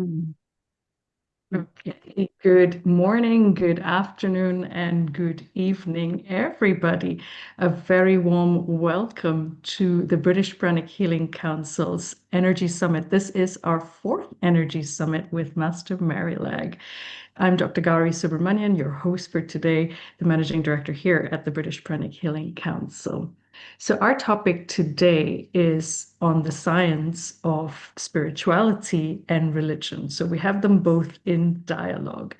Mm. Okay, good morning, good afternoon, and good evening, everybody. A very warm welcome to the British Pranic Healing Council's Energy Summit. This is our fourth Energy Summit with Master Marilag. I'm Dr. Gauri Subramanian, your host for today, the Managing Director here at the British Pranic Healing Council. So, our topic today is on the science of spirituality and religion. So, we have them both in dialogue.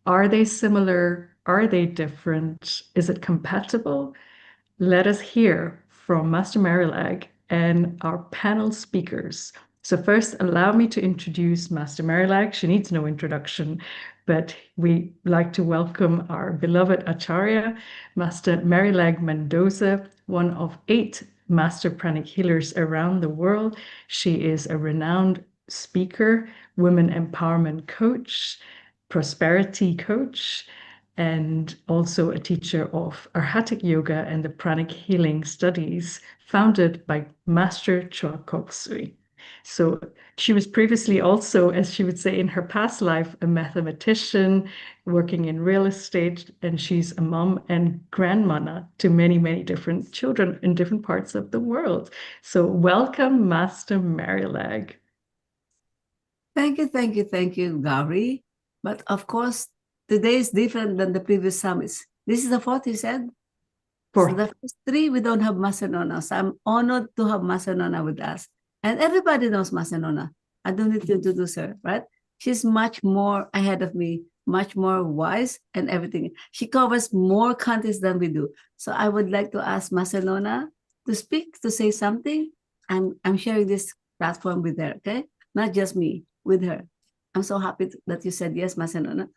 Are they similar? Are they different? Is it compatible? Let us hear from Master Marilag and our panel speakers. So first, allow me to introduce Master Marilag. She needs no introduction, but we like to welcome our beloved Acharya, Master Marilag Mendoza, one of 8 Master Pranic healers around the world. She is a renowned speaker, women empowerment coach, prosperity coach, and also a teacher of Arhatic Yoga and the Pranic Healing Studies, founded by Master Choa Kok Sui. So she was previously also, as she would say in her past life, a mathematician working in real estate, and she's a mom and grandmother to many, many different children in different parts of the world. So welcome, Master Marilag. Thank you, Gauri. But of course, today is different than the previous summits. This is the fourth, you said? So Fourth. the first 3, we don't have Master Nona. So I'm honored to have Master Nona with us. And everybody knows Master Nona. I don't need to introduce her, right? She's much more ahead of me, much more wise and everything. She covers more countries than we do. So I would like to ask Master Nona to speak, to say something. I'm sharing this platform with her, okay? Not just me, with her. I'm so happy that you said yes, Master Nona.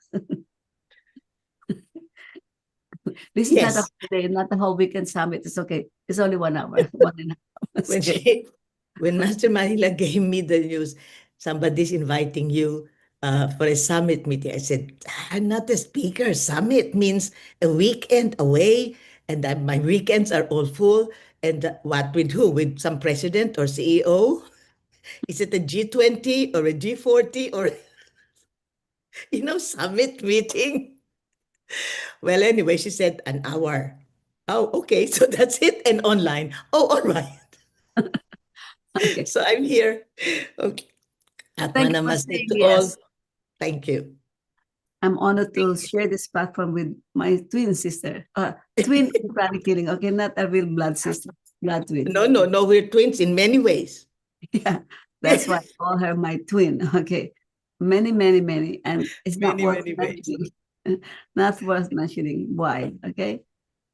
This is not a Yes, whole day, not a whole weekend summit. It's okay. It's only 1 hour, 1.5 hours. when when Master Manila gave me the news, somebody's inviting you for a summit meeting. I said, I'm not a speaker. Summit means a weekend away, and my weekends are all full. And what with who? With some president or CEO? Is it a G20 or a G40 or summit meeting? Well, anyway, she said an hour. Oh, okay. So that's it. And online. Oh, all right. Okay. So I'm here. Okay. Thank you Atma for namaste saying to all. yes. Thank you. I'm honored to share this platform with my twin sister. Twin in pranic healing. Okay, not a real blood sister, blood twin. No, no, no. We're twins in many ways. Yeah, that's why I call her my twin. Okay, many, and it's not Many, worth many ways. mentioning. Not worth mentioning why. Okay.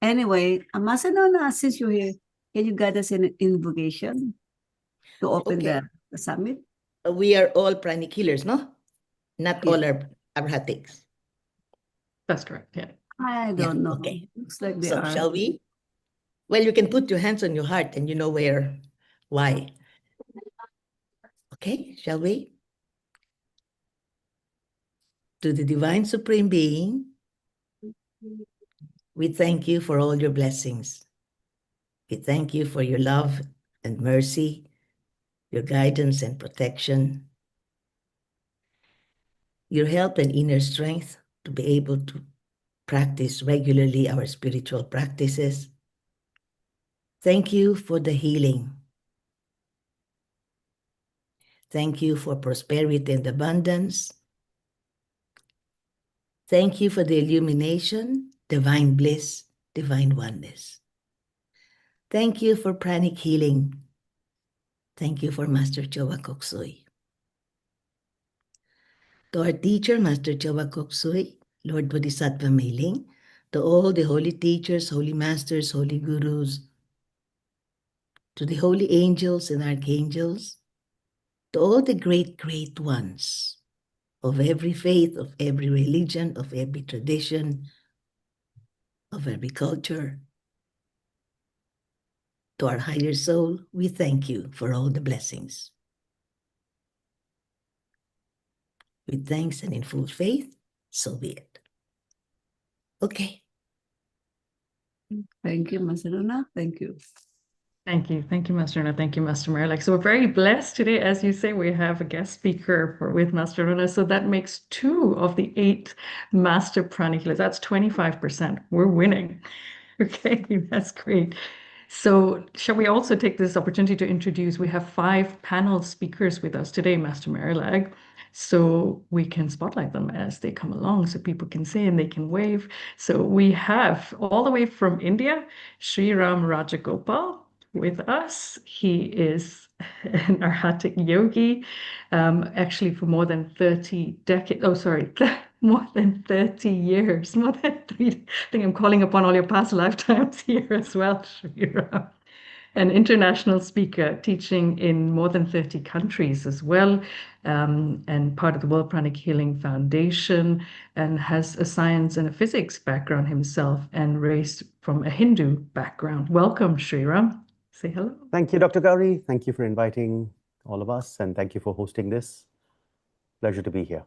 Anyway, Masanona, since you're here, can you guide us in an invocation to open Okay. the summit? We are all pranic healers, no? Not Yeah. all are arhatics. That's correct, yeah. I Yeah. don't know. Okay. Looks like they So are. shall we? Well, you can put your hands on your heart and you know why. Okay. Shall we? To the Divine Supreme Being, we thank you for all your blessings. We thank you for your love and mercy, your guidance and protection, your help and inner strength to be able to practice regularly our spiritual practices. Thank you for the healing. Thank you for prosperity and abundance. Thank you for the illumination, divine bliss, divine oneness. Thank you for pranic healing. Thank you for Master Choa Kok Sui. To our teacher, Master Choa Kok Sui, Lord Bodhisattva Meiling, to all the holy teachers, holy masters, holy gurus, to the holy angels and archangels, to all the great, great ones of every faith, of every religion, of every tradition, of every culture, to our higher soul, we thank you for all the blessings. With thanks and in full faith, so be it. Okay. Thank you, Masanona. Thank you. Thank you. Thank you, Master Nona. Thank you, Master Marilag. So we're very blessed today. As you say, we have a guest speaker with Master Nona. So that makes 2 of the 8 Master Pranic Healers. That's 25%. We're winning. Okay, that's great. So shall we also take this opportunity to introduce, we have 5 panel speakers with us today, Master Marilag. So we can spotlight them as they come along so people can see and they can wave. So we have all the way from India, Sri Ram Rajagopal with us. He is an Arhatic yogi, actually for more than 30 decades. Oh, sorry, more than 30 years, more than 3. I think I'm calling upon all your past lifetimes here as well, Sri Ram. An international speaker teaching in more than 30 countries as well, and part of the World Pranic Healing Foundation, and has a science and a physics background himself and raised from a Hindu background. Welcome, Sri Ram. Say hello. Thank you, Dr. Gauri. Thank you for inviting all of us, and thank you for hosting this. Pleasure to be here.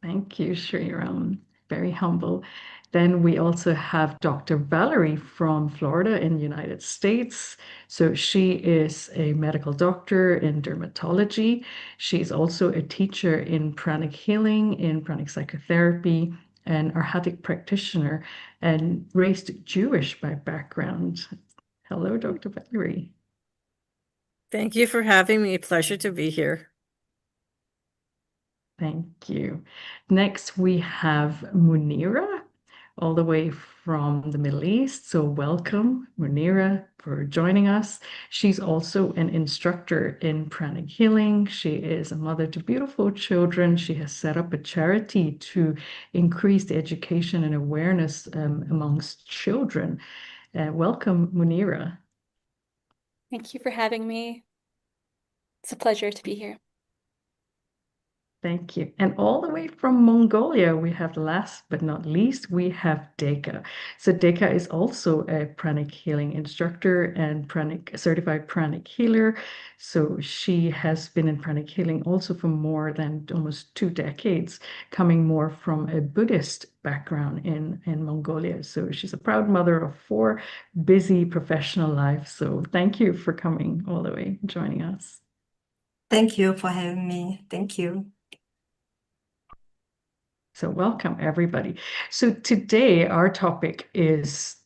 Thank you, Sri Ram. Very humble. Then we also have Dr. Valerie from Florida in the United States. So she is a medical doctor in dermatology. She's also a teacher in pranic healing, in pranic psychotherapy, an Arhatic practitioner, and raised Jewish by background. Hello, Dr. Valerie. Thank you for having me. Pleasure to be here. Thank you. Next, we have Munira, all the way from the Middle East. So welcome, Munira, for joining us. She's also an instructor in pranic healing. She is a mother to beautiful children. She has set up a charity to increase the education and awareness amongst children. Welcome, Munira. Thank you for having me. It's a pleasure to be here. Thank you. And all the way from Mongolia, we have last but not least, we have Deka. So Deka is also a pranic healing instructor and certified pranic healer. So she has been in pranic healing also for more than almost 2 decades, coming more from a Buddhist background in Mongolia. So she's a proud mother of 4, busy professional life. So thank you for coming all the way, joining us. Thank you for having me. Thank you. So welcome, everybody. So today our topic is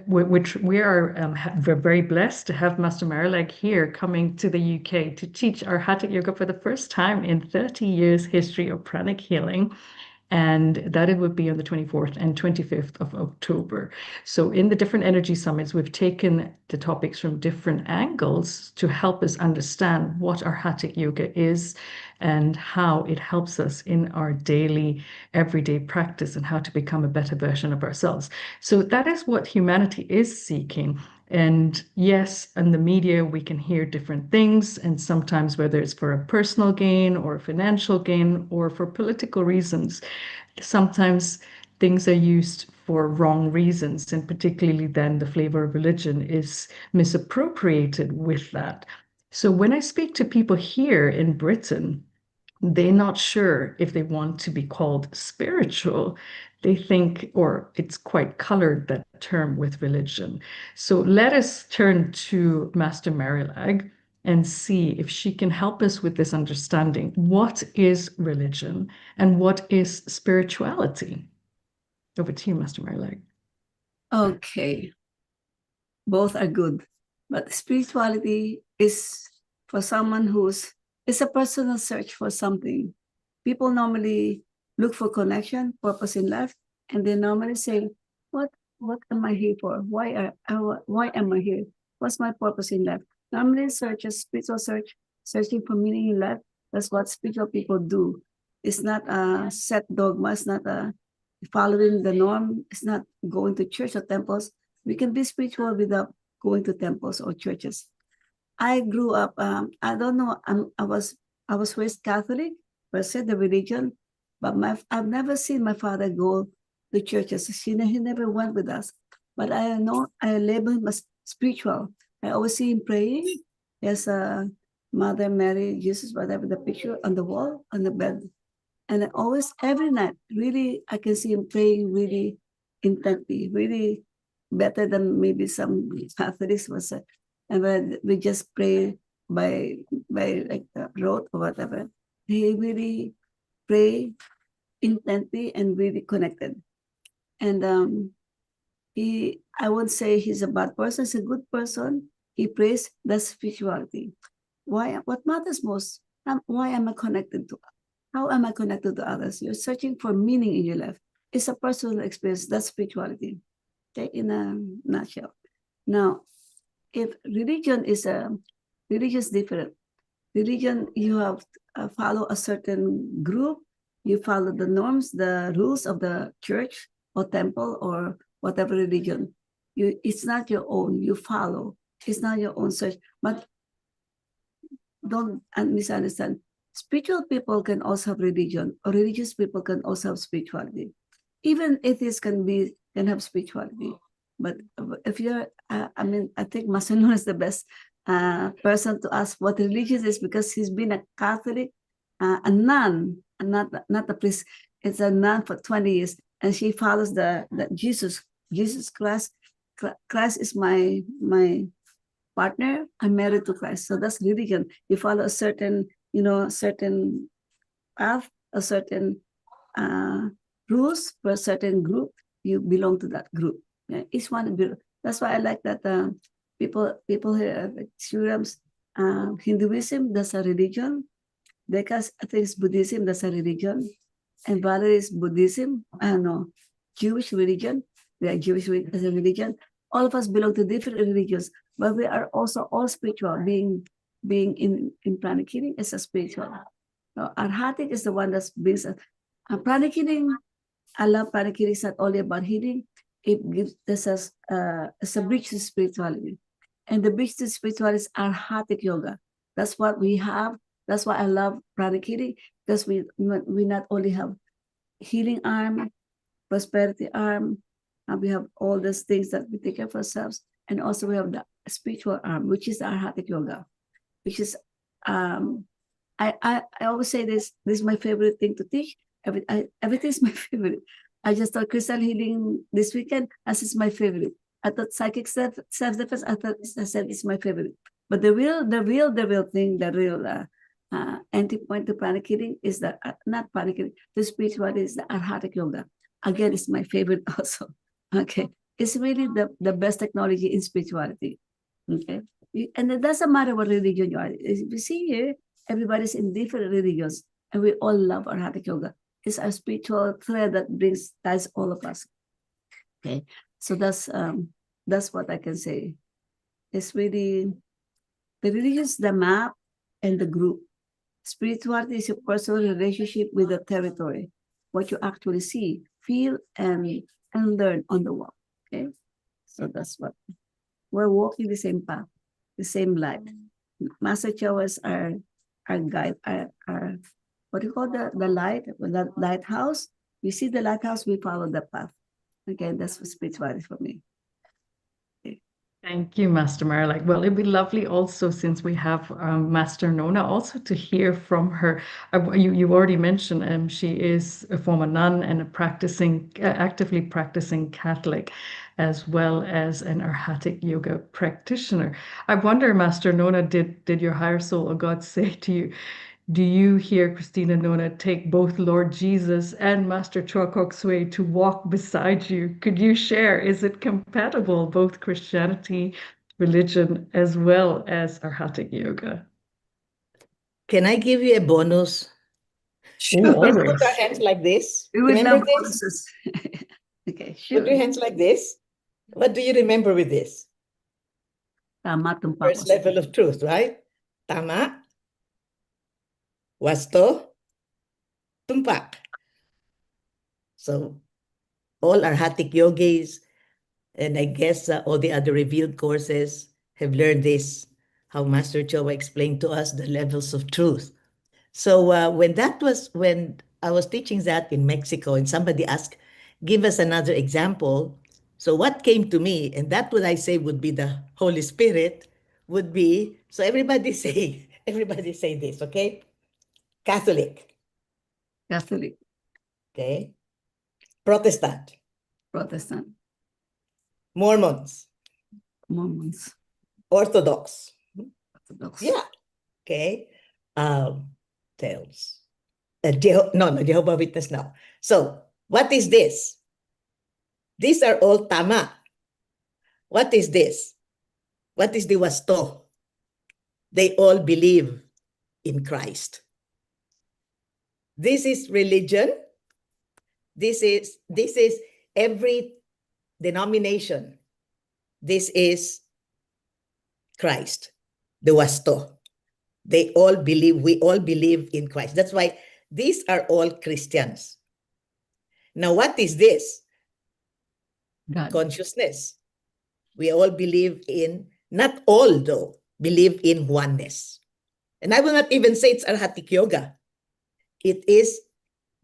which we are we're very blessed to have Master Marilag here coming to the UK to teach Arhatic Yoga for the first time in 30 years history of pranic healing. And that it would be on the 24th and 25th of October. So in the different energy summits, we've taken the topics from different angles to help us understand what Arhatic Yoga is and how it helps us in our daily, everyday practice and how to become a better version of ourselves. So that is what humanity is seeking. And yes, in the media, we can hear different things. And sometimes whether it's for a personal gain or a financial gain or for political reasons, sometimes things are used for wrong reasons. And particularly then the flavor of religion is misappropriated with that. So when I speak to people here in Britain, they're not sure if they want to be called spiritual. They think, or it's quite colored, that term, with religion. So let us turn to Master Marilag and see if she can help us with this understanding. What is religion and what is spirituality? Over to you, Master Marilag. Okay. Both are good. But spirituality is for someone it's a personal search for something. People normally look for connection, purpose in life, and they normally say, what am I here for? Why am I here? What's my purpose in life? Normally spiritual searching for meaning in life. That's what spiritual people do. It's not a set dogma. It's not following the norm. It's not going to church or temples. We can be spiritual without going to temples or churches. I grew up, I don't know, I was raised Catholic, per se, the religion, but I've never seen my father go to churches. He never went with us. But I know I label him as spiritual. I always see him praying. There's a Mother Mary, Jesus, whatever, the picture on the wall, on the bed. And I always, every night, really, I can see him praying really intently, really better than maybe some Catholics was And when we just pray by like rote or whatever, he really pray intently and really connected. And I won't say he's a bad person, he's a good person. He prays, that's spirituality. What matters most? Why am I connected to? How am I connected to others? You're searching for meaning in your life. It's a personal experience. That's spirituality. Okay, in a nutshell. Now, if religion is different. Religion, you have follow a certain group. You follow the norms, the rules of the church or temple or whatever religion. It's not your own. You follow. It's not your own search. But don't misunderstand. Spiritual people can also have religion, or religious people can also have spirituality. Even atheists can have spirituality. But if you're, I think Master Nona is the best person to ask what religion is, because he's been a Catholic, a nun, and not a priest. It's a nun for 20 years, and she follows the Jesus Christ. Christ is my partner. I'm married to Christ. So that's religion. You follow a certain, certain path, a certain rules for a certain group. You belong to that group. Yeah, each one. That's why I like that people here, like Shurams, Hinduism, that's a religion. Dekas, I think it's Buddhism, that's a religion. And Valerie is Buddhism. I don't know, Jewish religion. We are Jewish as a religion. All of us belong to different religions, but we are also all spiritual. Being in pranic healing is a spiritual. So Arhatic is the one that brings us. Pranic healing, I love pranic healing. It's not only about healing. It gives us a bridge to spirituality. And the bridge to spirituality is Arhatic Yoga. That's what we have. That's why I love pranic healing, because we not only have healing arm, prosperity arm, we have all these things that we take care of ourselves. And also we have the spiritual arm, which is the Arhatic Yoga, which is, I always say this is my favorite thing to teach. Everything is my favorite. I just thought crystal healing this weekend, as is my favorite. I thought psychic self-defense, I said it's my favorite. But the real thing, the real entry point to pranic healing is not pranic healing, the spirituality is the Arhatic Yoga. Again, it's my favorite also. Okay. It's really the best technology in spirituality. Okay. And it doesn't matter what religion you are. You see here, everybody's in different religions, and we all love Arhatic Yoga. It's a spiritual thread that ties all of us. Okay. So that's what I can say. It's really, the religion is the map and the group. Spirituality is your personal relationship with the territory, what you actually see, feel, and learn on the walk. Okay. So that's what we're walking the same path, the same light. Master Chow is our guide, our what do you call the light, the lighthouse? We see the lighthouse, we follow the path. Again, that's what spirituality for me. Okay. Thank you, Master Marilag. Well, it'd be lovely also, since we have Master Nona, also to hear from her. You already mentioned she is a former nun and a actively practicing Catholic, as well as an Arhatic Yoga practitioner. I wonder, Master Nona, did your higher soul or God say to you, do you hear Christina Nona take both Lord Jesus and Master Choa Kok Sui to walk beside you? Could you share? Is it compatible, both Christianity, religion, as well as Arhatic Yoga? Can I give you a bonus? Oh, Let's always. put our hands like this. We would Remember love this? bonuses. Okay, sure. Put your hands like this. What do you remember with this? Tama, tumpak. First level of truth, right? Tama, wasto, tumpak. So all Arhatic yogis, and I guess all the other revealed courses have learned this, how Master Choa explained to us the levels of truth. So when I was teaching that in Mexico, and somebody asked, give us another example. So what came to me, and that what I say would be the Holy Spirit, would be, so everybody say this, okay? Catholic, Catholic, okay? Protestant, Protestant, Mormons, Mormons, Orthodox. Orthodox. Yeah. Okay. Tells. No, Jehovah Witness now. So, what is this? These are all tama. What is this? What is the wasto? They all believe in Christ. This is religion. This is every denomination. This is Christ, the wasto. They all believe, we all believe in Christ. That's why these are all Christians. Now, what is this? God. Consciousness. We all believe in, not all though, believe in oneness. And I will not even say it's Arhatic Yoga. It is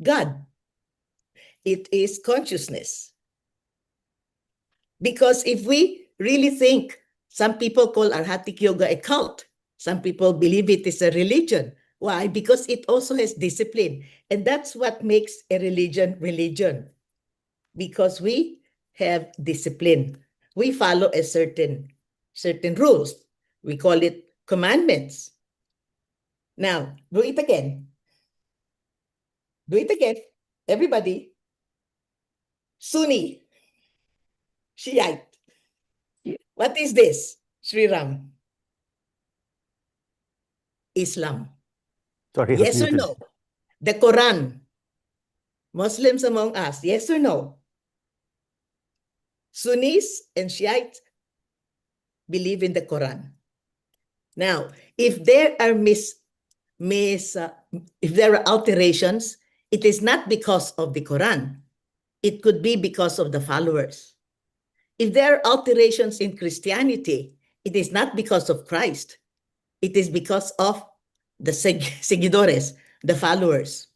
God. It is consciousness. Because if we really think, some people call Arhatic Yoga a cult. Some people believe it is a religion. Why? Because it also has discipline. And that's what makes a religion religion. Because we have discipline. We follow a certain rules. We call it commandments. Now, do it again. Do it again. Everybody. Sunni. Shiite. What is this? Sri Ram. Islam. Sorry, I was Yes or muted. no? The Quran. Muslims among us. Yes or no? Sunnis and Shiites believe in the Quran. Now, if there are if there are alterations, it is not because of the Quran. It could be because of the followers. If there are alterations in Christianity, it is not because of Christ. It is because of the seguidores, the followers.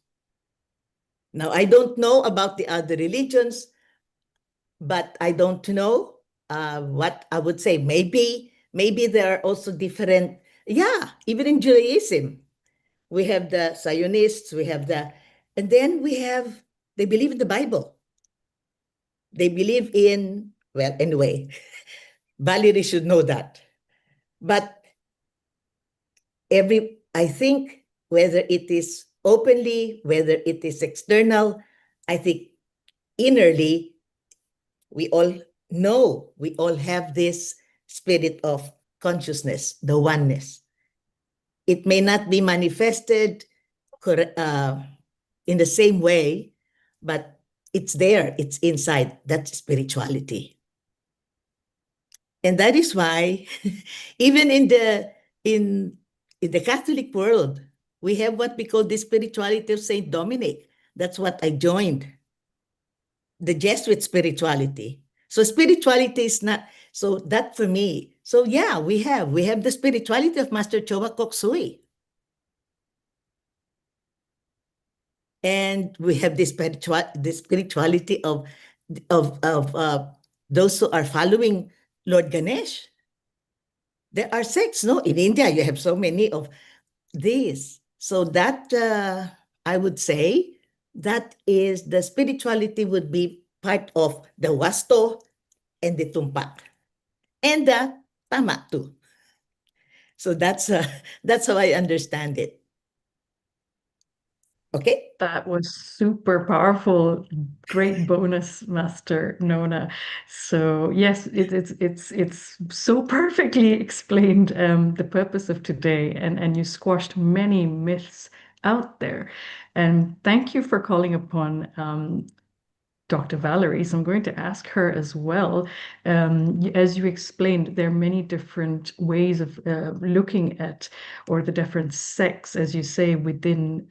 Now, I don't know about the other religions, but I don't know what I would say. Maybe there are also different, even in Judaism, we have the Zionists, and then we have, they believe in the Bible. They believe in, well, anyway, Valerie should know that. But I think whether it is openly, whether it is external, I think innerly, we all know, we all have this spirit of consciousness, the oneness. It may not be manifested in the same way, but it's there, it's inside. That's spirituality. And that is why even in the Catholic world, we have what we call the spirituality of Saint Dominic. That's what I joined, the Jesuit spirituality. So spirituality is not, so that for me, so yeah, we have the spirituality of Master Chowa Kok Sui. And we have the spirituality of those who are following Lord Ganesh. There are sects, no? In India, you have so many of these. So that, I would say, that is, the spirituality would be part of the Wasto and the Tumpak. And the Tama too. So that's how I understand it. Okay? That was super powerful. Great bonus, Master Nona. So yes, it's so perfectly explained the purpose of today, and you squashed many myths out there. And thank you for calling upon Dr. Valerie. So I'm going to ask her as well. As you explained, there are many different ways of looking at, or the different sects, as you say, within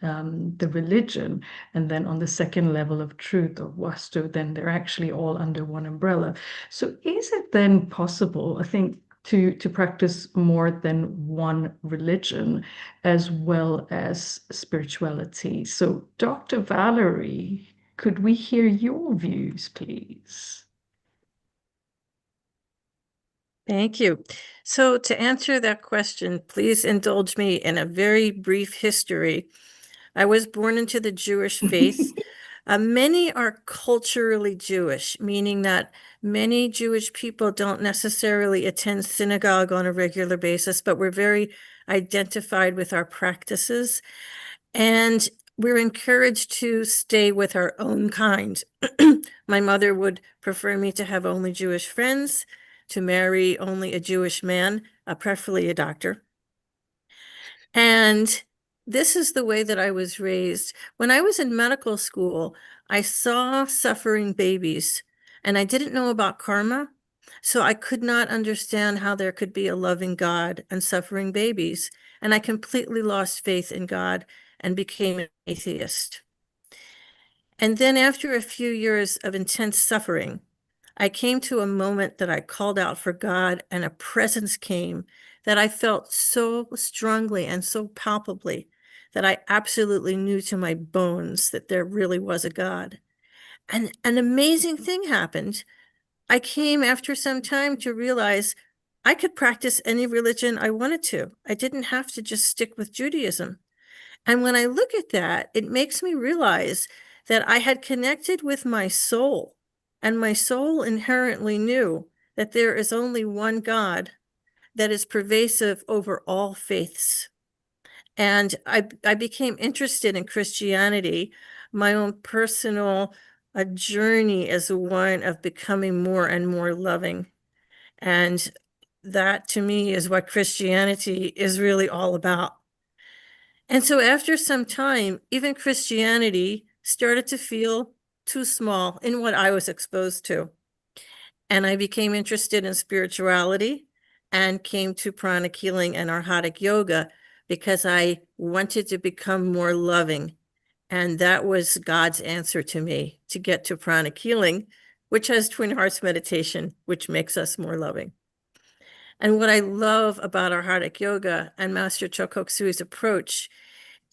the religion. And then on the second level of truth, or Vastu, then they're actually all under one umbrella. So is it then possible, I think, to practice more than one religion as well as spirituality? So Dr. Valerie, could we hear your views, please? Thank you. So to answer that question, please indulge me in a very brief history. I was born into the Jewish faith. Many are culturally Jewish, meaning that many Jewish people don't necessarily attend synagogue on a regular basis, but we're very identified with our practices. And we're encouraged to stay with our own kind. My mother would prefer me to have only Jewish friends, to marry only a Jewish man, preferably a doctor. And this is the way that I was raised. When I was in medical school, I saw suffering babies, and I didn't know about karma. So I could not understand how there could be a loving God and suffering babies. And I completely lost faith in God and became an atheist. And then after a few years of intense suffering, I came to a moment that I called out for God, and a presence came that I felt so strongly and so palpably that I absolutely knew to my bones that there really was a God. And an amazing thing happened. I came after some time to realize I could practice any religion I wanted to. I didn't have to just stick with Judaism. And when I look at that, it makes me realize that I had connected with my soul, and my soul inherently knew that there is only one God that is pervasive over all faiths. And I became interested in Christianity, my own personal journey as one of becoming more and more loving. And that to me is what Christianity is really all about. And so after some time, even Christianity started to feel too small in what I was exposed to. And I became interested in spirituality and came to pranic healing and Arhatic Yoga because I wanted to become more loving. And that was God's answer to me to get to pranic healing, which has Twin Hearts meditation, which makes us more loving. And what I love about Arhatic Yoga and Master Chokkok Sui's approach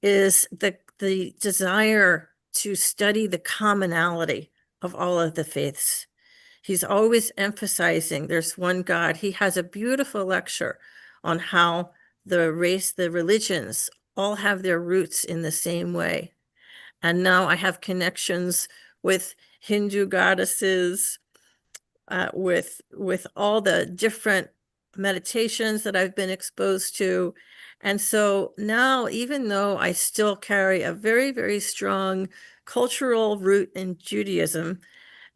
is the desire to study the commonality of all of the faiths. He's always emphasizing there's one God. He has a beautiful lecture on how the religions all have their roots in the same way. And now I have connections with Hindu goddesses, with all the different meditations that I've been exposed to. And so now, even though I still carry a very, very strong cultural root in Judaism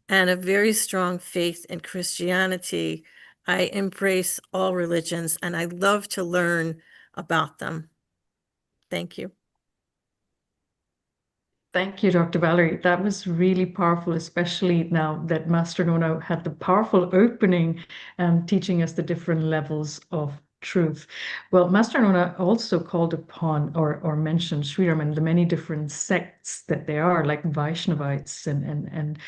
and a very strong faith in Christianity, I embrace all religions and I love to learn about them. Thank you. Thank you, Dr. Valerie. That was really powerful, especially now that Master Nona had the powerful opening teaching us the different levels of truth. Well, Master Nona also called upon or mentioned Sriram and the many different sects that there are, like Vaishnavites and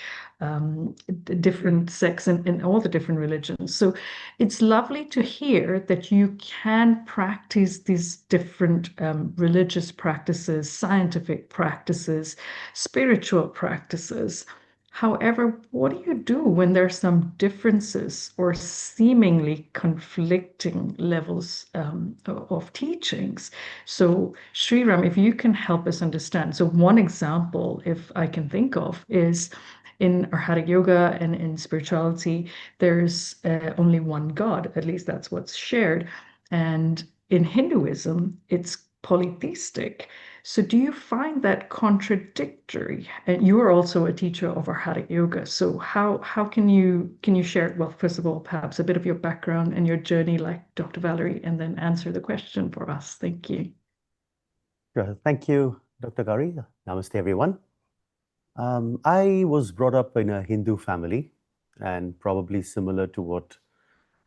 different sects in all the different religions. So it's lovely to hear that you can practice these different religious practices, scientific practices, spiritual practices. However, what do you do when there are some differences or seemingly conflicting levels of teachings? So, Sriram, if you can help us understand. So, one example, if I can think of, is in Arhatic Yoga and in spirituality, there's only one God. At least that's what's shared. And in Hinduism, it's polytheistic. So do you find that contradictory? And you are also a teacher of Arhatic Yoga. So how can you share, well, first of all, perhaps a bit of your background and your journey like Dr. Valerie, and then answer the question for us. Thank you. Sure. Thank you, Dr. Gari. Namaste, everyone. I was brought up in a Hindu family, and probably similar to what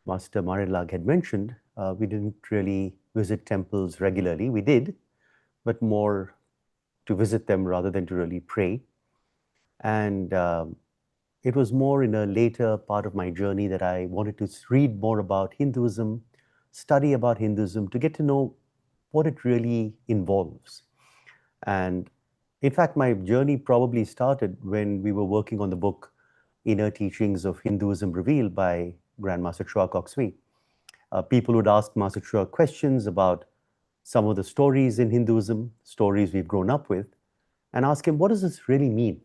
Master Marilag had mentioned, we didn't really visit temples regularly. We did, but more to visit them rather than to really pray. And it was more in a later part of my journey that I wanted to read more about Hinduism, study about Hinduism, to get to know what it really involves. And in fact, my journey probably started when we were working on the book Inner Teachings of Hinduism Revealed by Grandmaster Chokkok Sui. People would ask Master Chua questions about some of the stories in Hinduism, stories we've grown up with, and ask him, what does this really mean?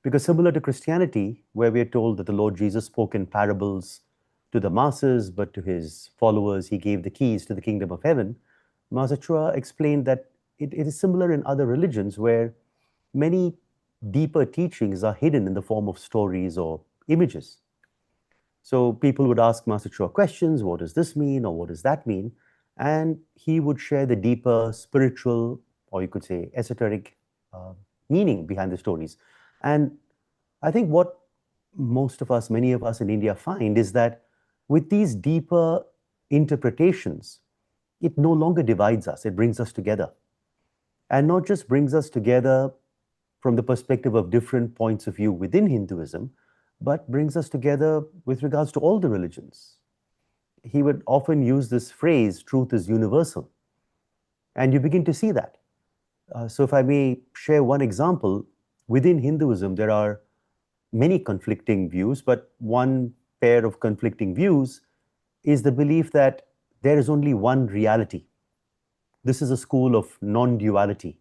Because similar to Christianity, where we are told that the Lord Jesus spoke in parables to the masses, but to his followers, he gave the keys to the kingdom of heaven, Master Chua explained that it is similar in other religions where many deeper teachings are hidden in the form of stories or images. So people would ask Master Chua questions, what does this mean or what does that mean? And he would share the deeper spiritual, or you could say esoteric meaning behind the stories. And I think what most of us, many of us in India find is that with these deeper interpretations, it no longer divides us, it brings us together. And not just brings us together from the perspective of different points of view within Hinduism, but brings us together with regards to all the religions. He would often use this phrase, truth is universal. And you begin to see that. So if I may share one example, within Hinduism, there are many conflicting views, but one pair of conflicting views is the belief that there is only one reality. This is a school of non-duality.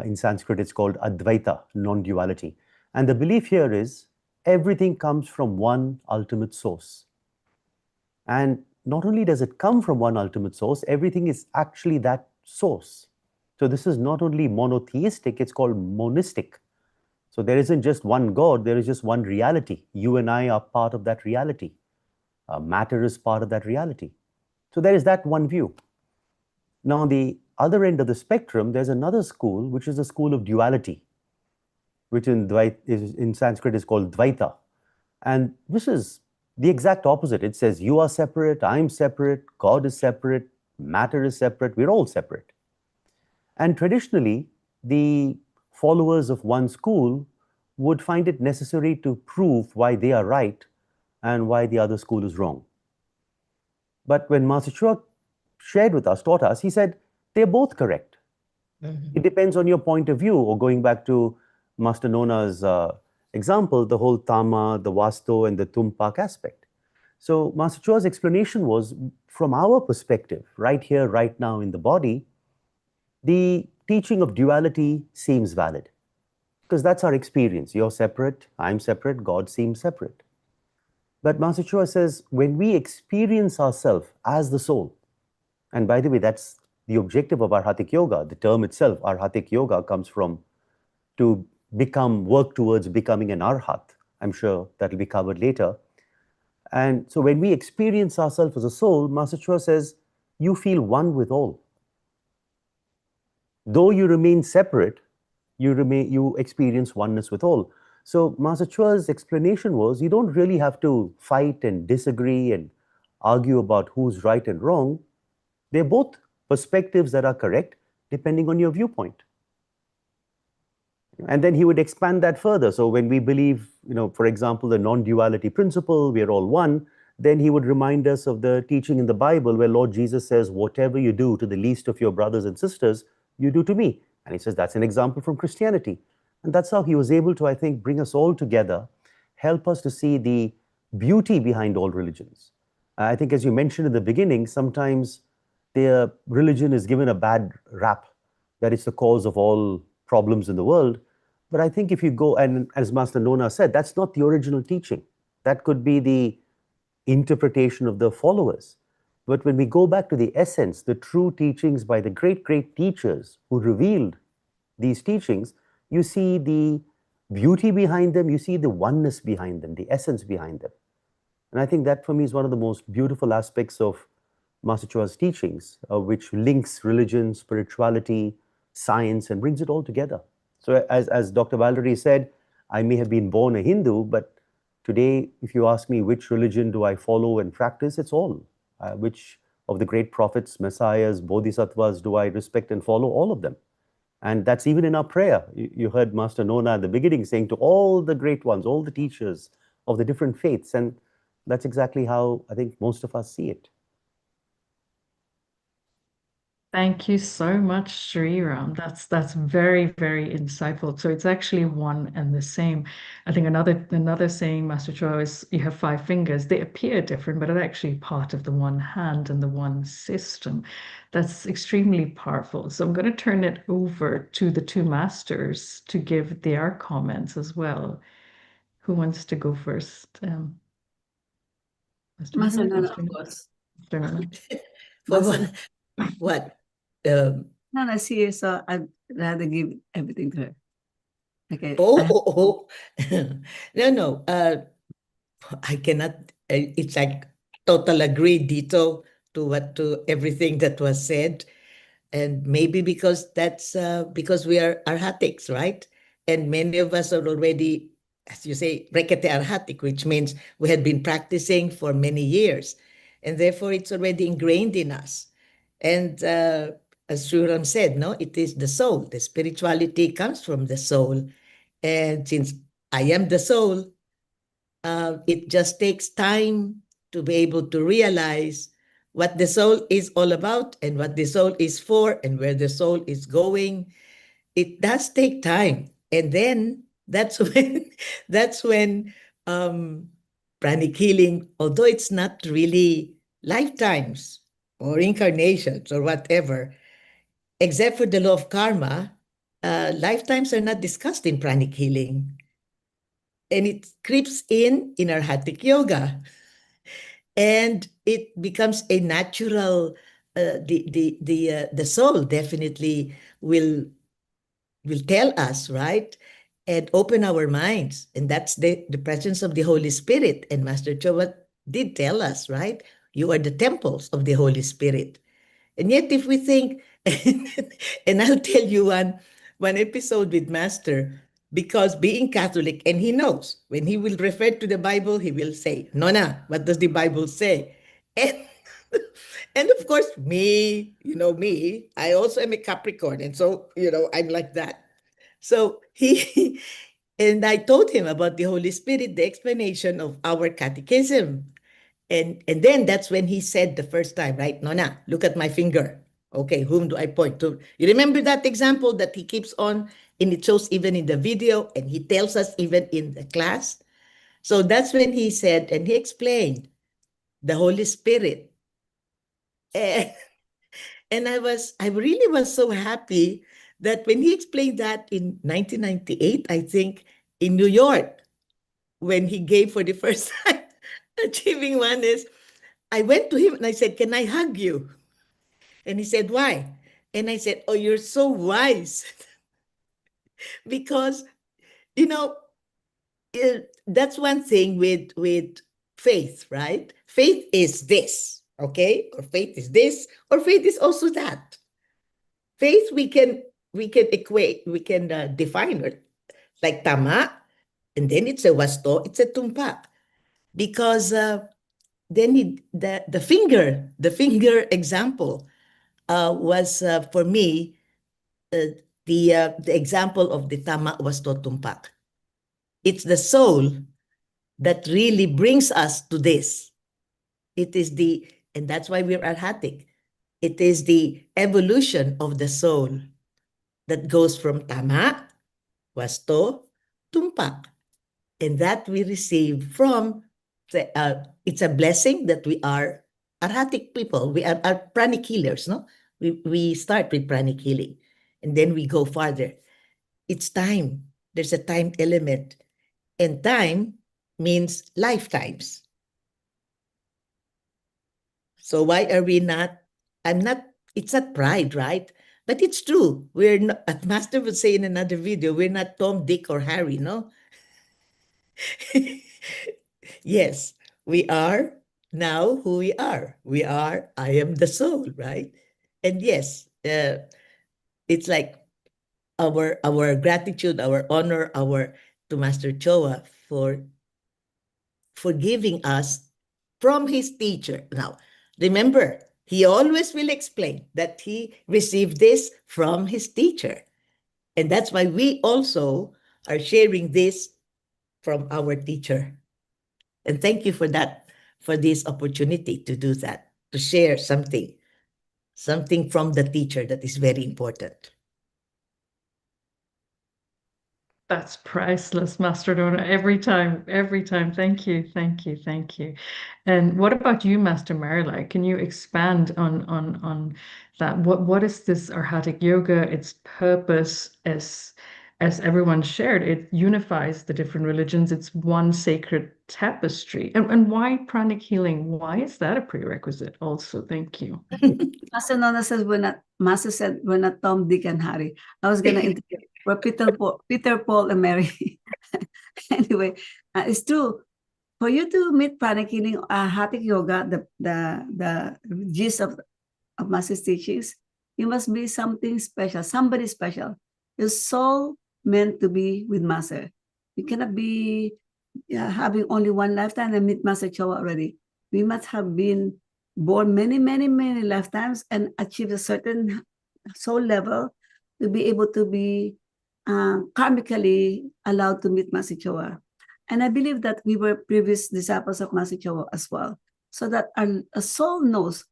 In Sanskrit, it's called Advaita, non-duality. And the belief here is everything comes from one ultimate source. And not only does it come from one ultimate source, everything is actually that source. So this is not only monotheistic, it's called monistic. So there isn't just one God, there is just one reality. You and I are part of that reality. Matter is part of that reality. So there is that one view. Now, on the other end of the spectrum, there's another school, which is the school of duality, which in Sanskrit is called Dvaita. And this is the exact opposite. It says, you are separate, I'm separate, God is separate, matter is separate, we're all separate. And traditionally, the followers of one school would find it necessary to prove why they are right and why the other school is wrong. But when Master Chua shared with us, taught us, he said, they're both correct. It depends on your point of view, or going back to Master Nona's example, the whole Tama, the Vasto, and the Tumpak aspect. So Master Chua's explanation was, from our perspective, right here, right now in the body, the teaching of duality seems valid. Because that's our experience. You're separate, I'm separate, God seems separate. But Master Chua says, when we experience ourselves as the soul, and by the way, that's the objective of Arhatic Yoga. The term itself, Arhatic Yoga, comes from to work towards becoming an Arhat. I'm sure that will be covered later. And so when we experience ourselves as a soul, Master Chua says, you feel one with all. Though you remain separate, you experience oneness with all. So Master Chua's explanation was, you don't really have to fight and disagree and argue about who's right and wrong. They're both perspectives that are correct, depending on your viewpoint. And then he would expand that further. So when we believe, for example, the non-duality principle, we are all one, then he would remind us of the teaching in the Bible where Lord Jesus says, whatever you do to the least of your brothers and sisters, you do to me. And he says, that's an example from Christianity. And that's how he was able to, I think, bring us all together, help us to see the beauty behind all religions. I think, as you mentioned in the beginning, sometimes their religion is given a bad rap, that it's the cause of all problems in the world. But I think if you go, and as Master Nona said, that's not the original teaching. That could be the interpretation of the followers. But when we go back to the essence, the true teachings by the great, great teachers who revealed these teachings, you see the beauty behind them, you see the oneness behind them, the essence behind them. And I think that for me is one of the most beautiful aspects of Master Chua's teachings, which links religion, spirituality, science, and brings it all together. So as Dr. Valerie said, I may have been born a Hindu, but today, if you ask me which religion do I follow and practice, it's all. Which of the great prophets, messiahs, bodhisattvas do I respect and follow? All of them. And that's even in our prayer. You heard Master Nona at the beginning saying to all the great ones, all the teachers of the different faiths. And that's exactly how I think most of us see it. Thank you so much, Sriram. That's very, very insightful. So it's actually one and the same. I think another saying, Master Cho, is you have 5 fingers. They appear different, but are actually part of the one hand and the one system. That's extremely powerful. So I'm going to turn it over to the 2 masters to give their comments as well. Who wants to go first? Master Master Nona? Nona, of course. Master Nona. For Master what? Nona's here, so I'd rather give everything to her. Okay. Oh. No. I cannot. It's like total agree, ditto to everything that was said, and maybe because that's because we are Arhatics, right? And many of us are already, as you say, rekete Arhatic, which means we had been practicing for many years, and therefore it's already ingrained in us. And as Shuram said, no, it is the soul. The spirituality comes from the soul, and since I am the soul, it just takes time to be able to realize what the soul is all about and what the soul is for and where the soul is going. It does take time. And then that's when pranic healing, although it's not really lifetimes or incarnations or whatever, except for the law of karma, lifetimes are not discussed in pranic healing. And it creeps in Arhatic Yoga. And it becomes a natural, the soul definitely will tell us, right? And open our minds. And that's the presence of the Holy Spirit. And Master Chowa did tell us, right? You are the temples of the Holy Spirit. And yet if we think, and I'll tell you one episode with Master, because being Catholic, and he knows, when he will refer to the Bible, he will say, Nona, what does the Bible say? And, and of course, me, I also am a Capricorn. And so, I'm like that. So he, and I told him about the Holy Spirit, the explanation of our catechism. And then that's when he said the first time, right? Nona, look at my finger. Okay, whom do I point to? You remember that example that he keeps on, and it shows even in the video, and he tells us even in the class. So that's when he said, and he explained the Holy Spirit. And I really was so happy that when he explained that in 1998, I think, in New York, when he gave for the first time, achieving oneness, I went to him and I said, can I hug you? And he said, why? And I said, oh, you're so wise. Because, that's one thing with faith, right? Faith is this, okay? Or faith is this, or faith is also that. Faith we can equate, we can define it like tama, and then it's a wasto, it's a tumpak. Because then the finger example was for me the example of the tama wasto tumpak. It's the soul that really brings us to this. It is and that's why we're Arhatic. It is the evolution of the soul that goes from tama, wasto, tumpak. And that we receive from, it's a blessing that we are Arhatic people. We are pranic healers, no? We start with pranic healing, and then we go farther. It's time. There's a time element. And time means lifetimes. So why are we not, it's not pride, right? But it's true. We're not, as Master would say in another video, we're not Tom, Dick, or Harry, no? Yes, we are now who we are. I am the soul, right? And yes, it's like our gratitude, our honor, to Master Choa for giving us from his teacher. Now, remember, he always will explain that he received this from his teacher. And that's why we also are sharing this from our teacher. And thank you for that, for this opportunity to do that, to share something something from the teacher that is very important. That's priceless, Master Nona. Every time, every time. Thank you, thank you, thank you. And what about you, Master Marilag? Can you expand on that? What is this Arhatic Yoga? Its purpose, as everyone shared, it unifies the different religions. It's one sacred tapestry. And why pranic healing? Why is that a prerequisite? Also, thank you. Master Nona says Master said we're not Tom, Dick, and Harry. I was gonna interject. We're Peter, Paul, and Mary. Anyway, it's true. For you to meet pranic healing, Arhatic Yoga, the gist of Master's teachings, you must be something special, somebody special. Your soul meant to be with Master. You cannot be having only one lifetime and meet Master Choa already. We must have been born many, many, many lifetimes and achieve a certain soul level to be able to be karmically allowed to meet Master Choa. And I believe that we were previous disciples of Master Choa as well. So that our soul knows,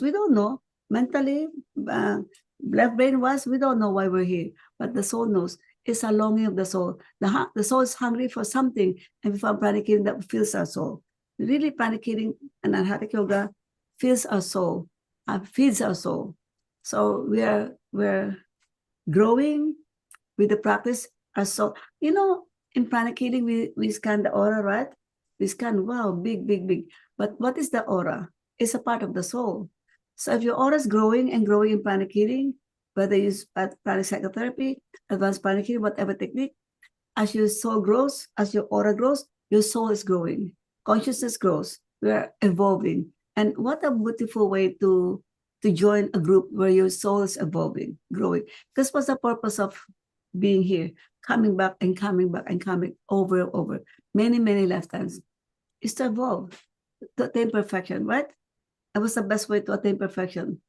we don't know mentally, left brain was, we don't know why we're here, but the soul knows. It's a longing of the soul. The soul is hungry for something, and we found pranic healing that fills our soul. Really, pranic healing and Arhatic Yoga fills our soul, feeds our soul. So we're growing with the practice. Our soul, in pranic healing, we scan the aura, right? We scan, wow, big, big, big. But what is the aura? It's a part of the soul. So if your aura is growing and growing in pranic healing, whether you use pranic psychotherapy, advanced pranic healing, whatever technique, as your soul grows, as your aura grows, your soul is growing. Consciousness grows. We're evolving. And what a beautiful way to join a group where your soul is evolving, growing. This was the purpose of being here, coming back and coming back and coming over and over, many, many lifetimes, is to evolve, to attain perfection, right? That was the best way to attain perfection,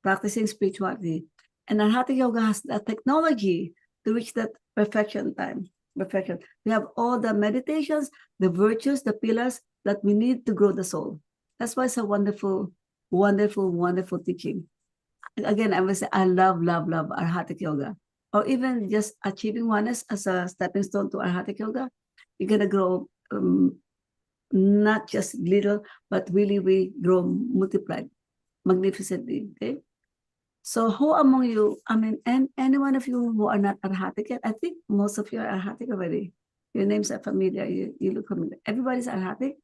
practicing spirituality. And Arhatic Yoga has the technology to reach that perfection time, perfection. We have all the meditations, the virtues, the pillars that we need to grow the soul. That's why it's a wonderful, wonderful, wonderful teaching. Again, I would say I love Arhatic Yoga. Or even just achieving oneness as a stepping stone to Arhatic Yoga, you're going to grow not just little, but really we grow multiplied magnificently, okay? So who among you, and any one of you who are not Arhatic yet, I think most of you are Arhatic already. Your names are familiar, you look familiar. Everybody's Arhatic.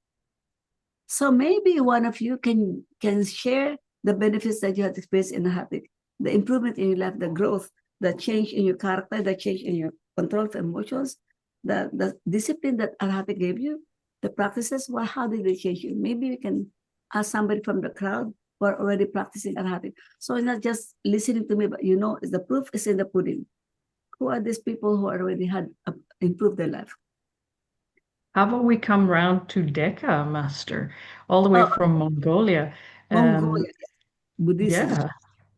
So maybe one of you can share the benefits that you have experienced in Arhatic, the improvement in your life, the growth, the change in your character, the change in your control of emotions, the discipline that Arhatic gave you, the practices, well, how did they change you? Maybe you can ask somebody from the crowd who are already practicing Arhatic. So it's not just listening to me, but the proof is in the pudding. Who are these people who already had improved their life? How about we come round to Decca, Master, all the way from Mongolia? Mongolia, Buddhism. Yeah.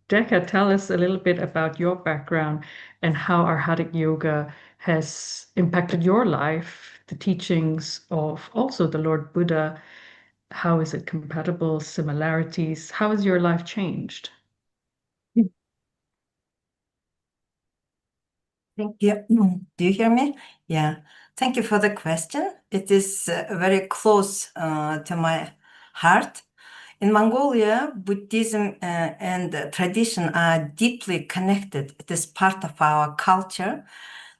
Decca, tell us a little bit about your background and how Arhatic Yoga has impacted your life, the teachings of also the Lord Buddha. How is it compatible, similarities? How has your life changed? Thank you. Do you hear me? Yeah. Thank you for the question. It is very close to my heart. In Mongolia, Buddhism and tradition are deeply connected. It is part of our culture.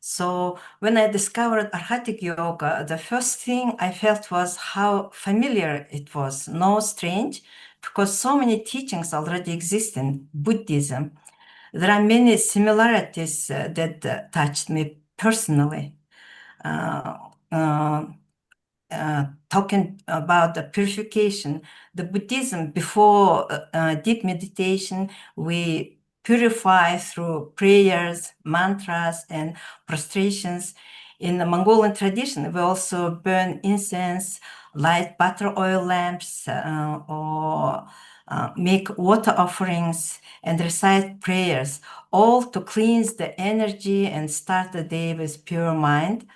So when I discovered Arhatic Yoga, the first thing I felt was how familiar it was, no strange, because so many teachings already exist in Buddhism. There are many similarities that touched me personally. Talking about the purification, the Buddhism, before deep meditation, we purify through prayers, mantras, and prostrations. In the Mongolian tradition, we also burn incense, light butter oil lamps, or make water offerings and recite prayers, all to cleanse the energy and start the day with pure mind.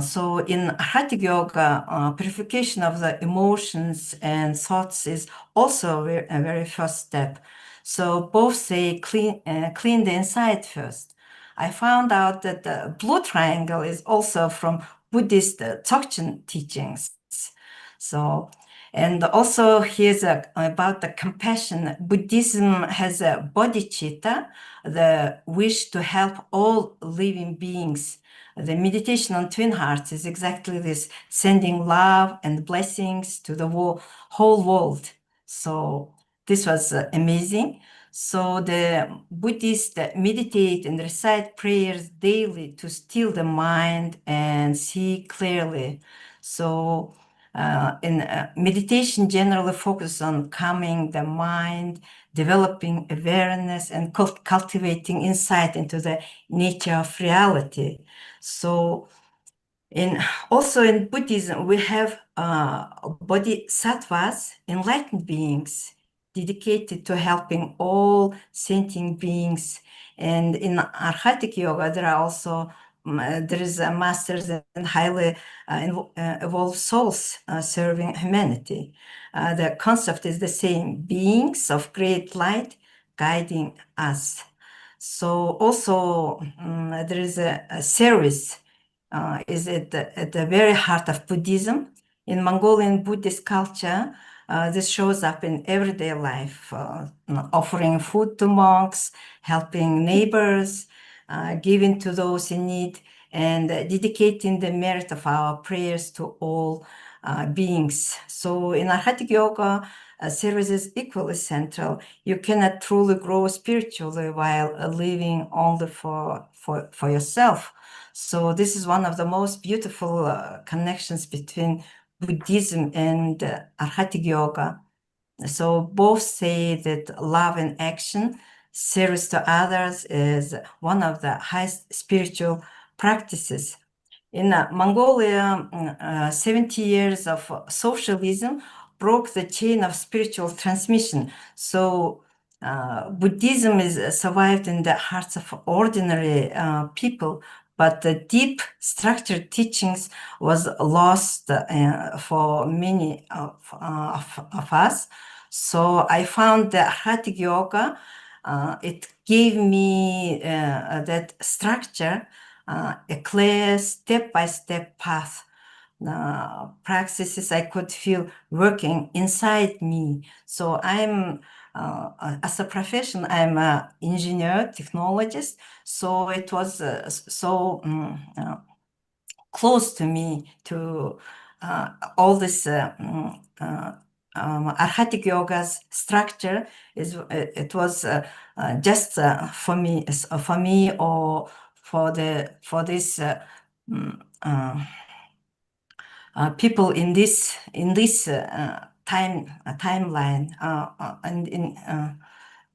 So in Arhatic Yoga, purification of the emotions and thoughts is also a very first step. So both say clean the inside first. I found out that the blue triangle is also from Buddhist Dzogchen teachings. So, and also here's about the compassion. Buddhism has a bodhicitta, the wish to help all living beings. The meditation on twin hearts is exactly this, sending love and blessings to the whole world. So this was amazing. So the Buddhists meditate and recite prayers daily to still the mind and see clearly. So in meditation generally focuses on calming the mind, developing awareness, and cultivating insight into the nature of reality. So also in Buddhism, we have bodhisattvas, enlightened beings, dedicated to helping all sentient beings. And in Arhatic Yoga, there are also there is masters and highly evolved souls serving humanity. The concept is the same: beings of great light guiding us. So also there is a series is at the very heart of Buddhism. In Mongolian Buddhist culture, this shows up in everyday life, offering food to monks, helping neighbors, giving to those in need, and dedicating the merit of our prayers to all beings. So in Arhatic Yoga, service is equally central. You cannot truly grow spiritually while living only for yourself. So this is one of the most beautiful connections between Buddhism and Arhatic Yoga. So both say that love and action, service to others, is one of the highest spiritual practices. In Mongolia, 70 years of socialism broke the chain of spiritual transmission. So Buddhism is survived in the hearts of ordinary people, but the deep structured teachings was lost for many of us. So I found the Arhatic Yoga, it gave me that structure, a clear step-by-step path. Practices I could feel working inside me. So I'm, as a profession, I'm an engineer, technologist. So it was close to me to all this Arhatic Yoga's structure. It was just for me or for this people in this timeline and in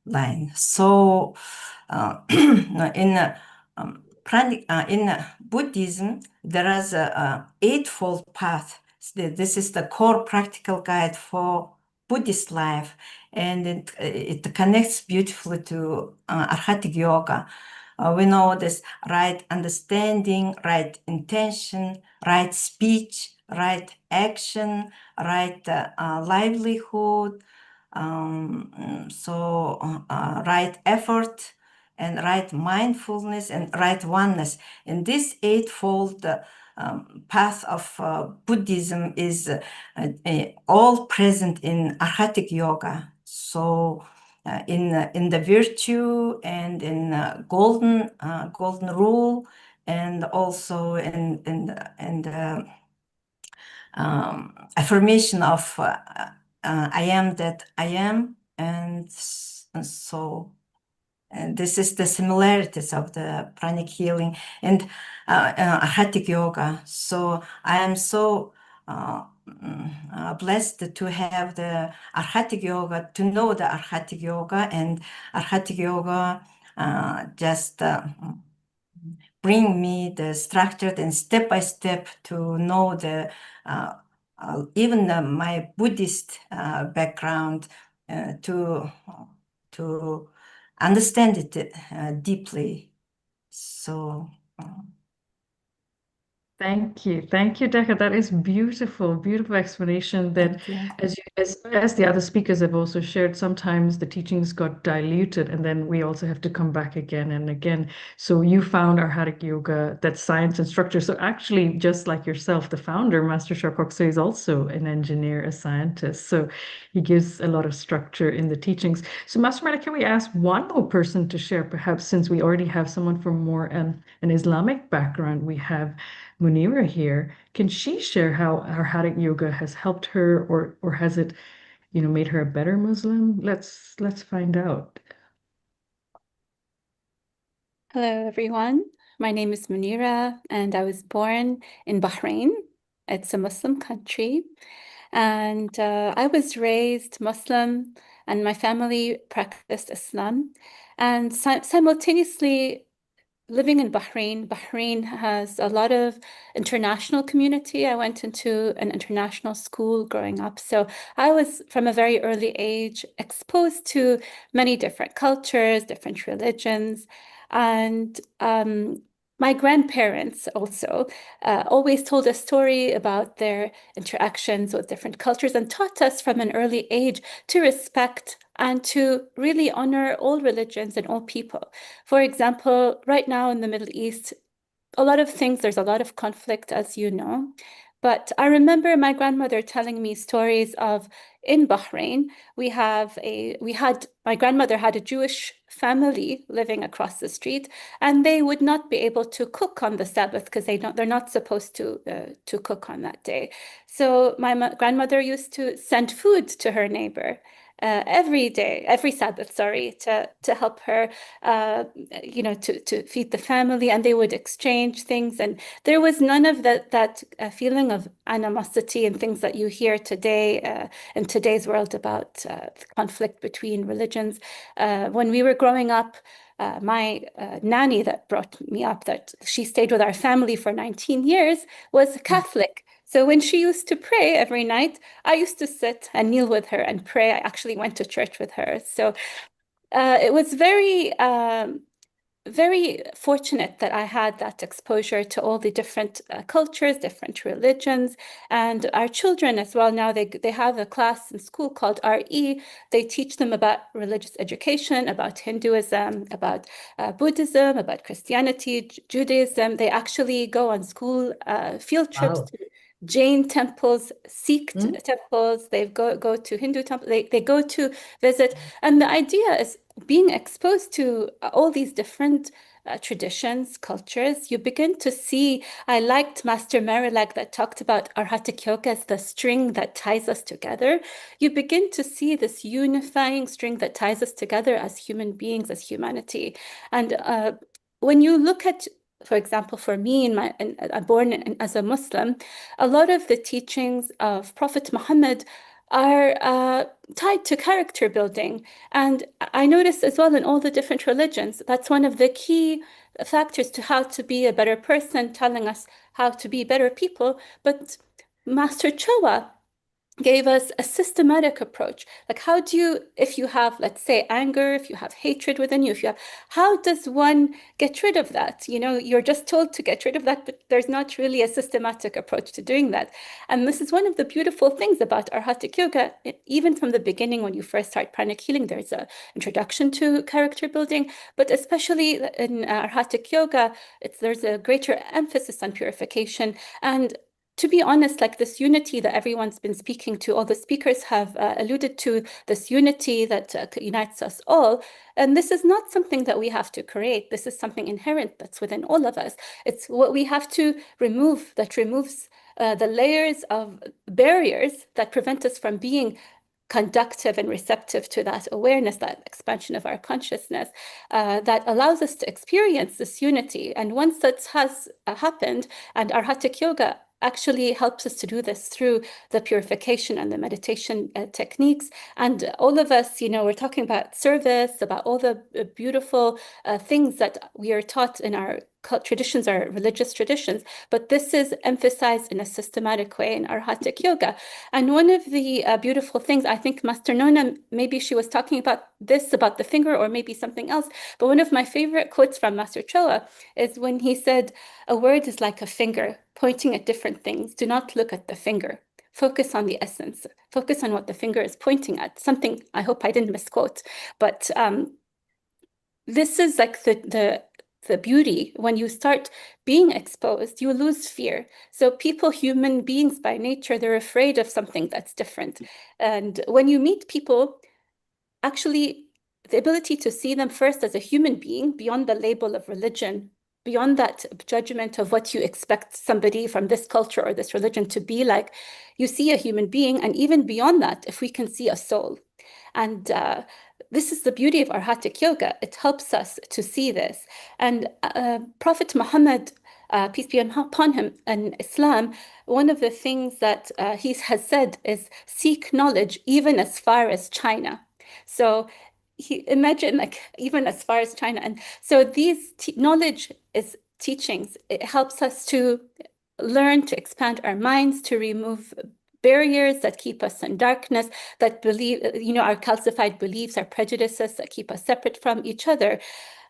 line. So in Buddhism, there is a eightfold path. This is the core practical guide for Buddhist life, and it connects beautifully to Arhatic Yoga. We know this: right understanding, right intention, right speech, right action, right livelihood, right effort, and right mindfulness, and right oneness. And this eightfold path of Buddhism is all present in Arhatic Yoga. So in the virtue and in golden rule, and also in the affirmation of I am that I am, and so this is the similarities of the pranic healing and Arhatic Yoga. So I am so blessed to have the Arhatic Yoga, to know the Arhatic Yoga, and Arhatic Yoga just bring me the structured and step-by-step to know the even my Buddhist background to understand it deeply. So Thank you. Thank you, Decca. That is beautiful, beautiful explanation that Thank you. as the other speakers have also shared, sometimes the teachings got diluted and then we also have to come back again and again. So you found Arhatic Yoga, that science and structure. So actually, just like yourself, the founder, Master Shokokso, is also an engineer, a scientist. So he gives a lot of structure in the teachings. So Master Marilag, can we ask one more person to share, perhaps, since we already have someone from more an Islamic background? We have Munira here. Can she share how Arhatic Yoga has helped her, or has it, made her a better Muslim? Let's find out. Hello, everyone. My name is Munira, and I was born in Bahrain. It's a Muslim country. And I was raised Muslim, and my family practiced Islam. And simultaneously, living in Bahrain has a lot of international community. I went into an international school growing up. So I was, from a very early age, exposed to many different cultures, different religions. And my grandparents also always told a story about their interactions with different cultures and taught us from an early age to respect and to really honor all religions and all people. For example, right now in the Middle East, there's a lot of conflict, as you know. But I remember my grandmother telling me stories of in Bahrain, my grandmother had a Jewish family living across the street, and they would not be able to cook on the Sabbath because they're not supposed to cook on that day. So my grandmother used to send food to her neighbor every Sabbath, to help her, to feed the family, and they would exchange things. And there was none of that feeling of animosity and things that you hear today in today's world about conflict between religions. When we were growing up, my nanny that brought me up, that she stayed with our family for 19 years, was Catholic. So when she used to pray every night, I used to sit and kneel with her and pray. I actually went to church with her. So it was very fortunate that I had that exposure to all the different cultures, different religions, and our children as well. Now they have a class in school called RE. They teach them about religious education, about Hinduism, about Buddhism, about Christianity, Judaism. They actually go on school field trips Wow. to Jain temples, Sikh temples. They go to Hindu temples. They go to visit, and the idea is being exposed to all these different traditions, cultures. You begin to see. I liked Master Marilag that talked about Arhatic Yoga as the string that ties us together. You begin to see this unifying string that ties us together as human beings, as humanity. And when you look at, for example, for me, I'm born as a Muslim, a lot of the teachings of Prophet Muhammad are tied to character building. And I noticed as well in all the different religions, that's one of the key factors to how to be a better person, telling us how to be better people. But Master Choa gave us a systematic approach. Like, how do you, if you have, let's say, anger, if you have hatred within you, how does one get rid of that? You're just told to get rid of that, but there's not really a systematic approach to doing that. And this is one of the beautiful things about Arhatic Yoga. Even from the beginning, when you first start pranic healing, there's an introduction to character building, but especially in Arhatic Yoga, there's a greater emphasis on purification. And to be honest, like this unity that everyone's been speaking to, all the speakers have alluded to, this unity that unites us all. And this is not something that we have to create. This is something inherent that's within all of us. It's what we have to remove, that removes the layers of barriers that prevent us from being conductive and receptive to that awareness, that expansion of our consciousness, that allows us to experience this unity. And once that has happened, and Arhatic Yoga actually helps us to do this through the purification and the meditation techniques. And all of us, we're talking about service, about all the beautiful things that we are taught in our traditions, our religious traditions, but this is emphasized in a systematic way in Arhatic Yoga. And one of the beautiful things, I think Master Nona, maybe she was talking about this, about the finger, or maybe something else, but one of my favorite quotes from Master Choa is when he said, a word is like a finger, pointing at different things. Do not look at the finger. Focus on the essence. Focus on what the finger is pointing at. Something I hope I didn't misquote, but this is like the beauty. When you start being exposed, you lose fear. So people, human beings by nature, they're afraid of something that's different. And when you meet people, actually, the ability to see them first as a human being, beyond the label of religion, beyond that judgment of what you expect somebody from this culture or this religion to be like, you see a human being, and even beyond that, if we can see a soul. And this is the beauty of Arhatic Yoga. It helps us to see this. And Prophet Muhammad, peace be upon him, in Islam, one of the things that he has said is, seek knowledge even as far as China. So imagine, like, even as far as China. And so these knowledge is teachings. It helps us to learn, to expand our minds, to remove barriers that keep us in darkness, that believe, our calcified beliefs, our prejudices that keep us separate from each other.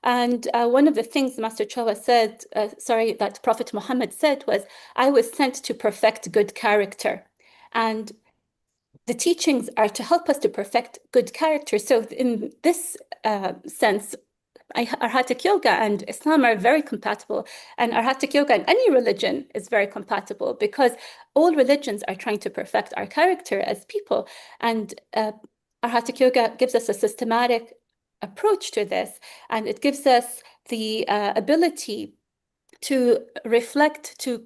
And one of the things Master Choa said, that Prophet Muhammad said was, I was sent to perfect good character. And the teachings are to help us to perfect good character. So in this sense, Arhatic Yoga and Islam are very compatible, and Arhatic Yoga and any religion is very compatible, because all religions are trying to perfect our character as people. And Arhatic Yoga gives us a systematic approach to this, and it gives us the ability to reflect, to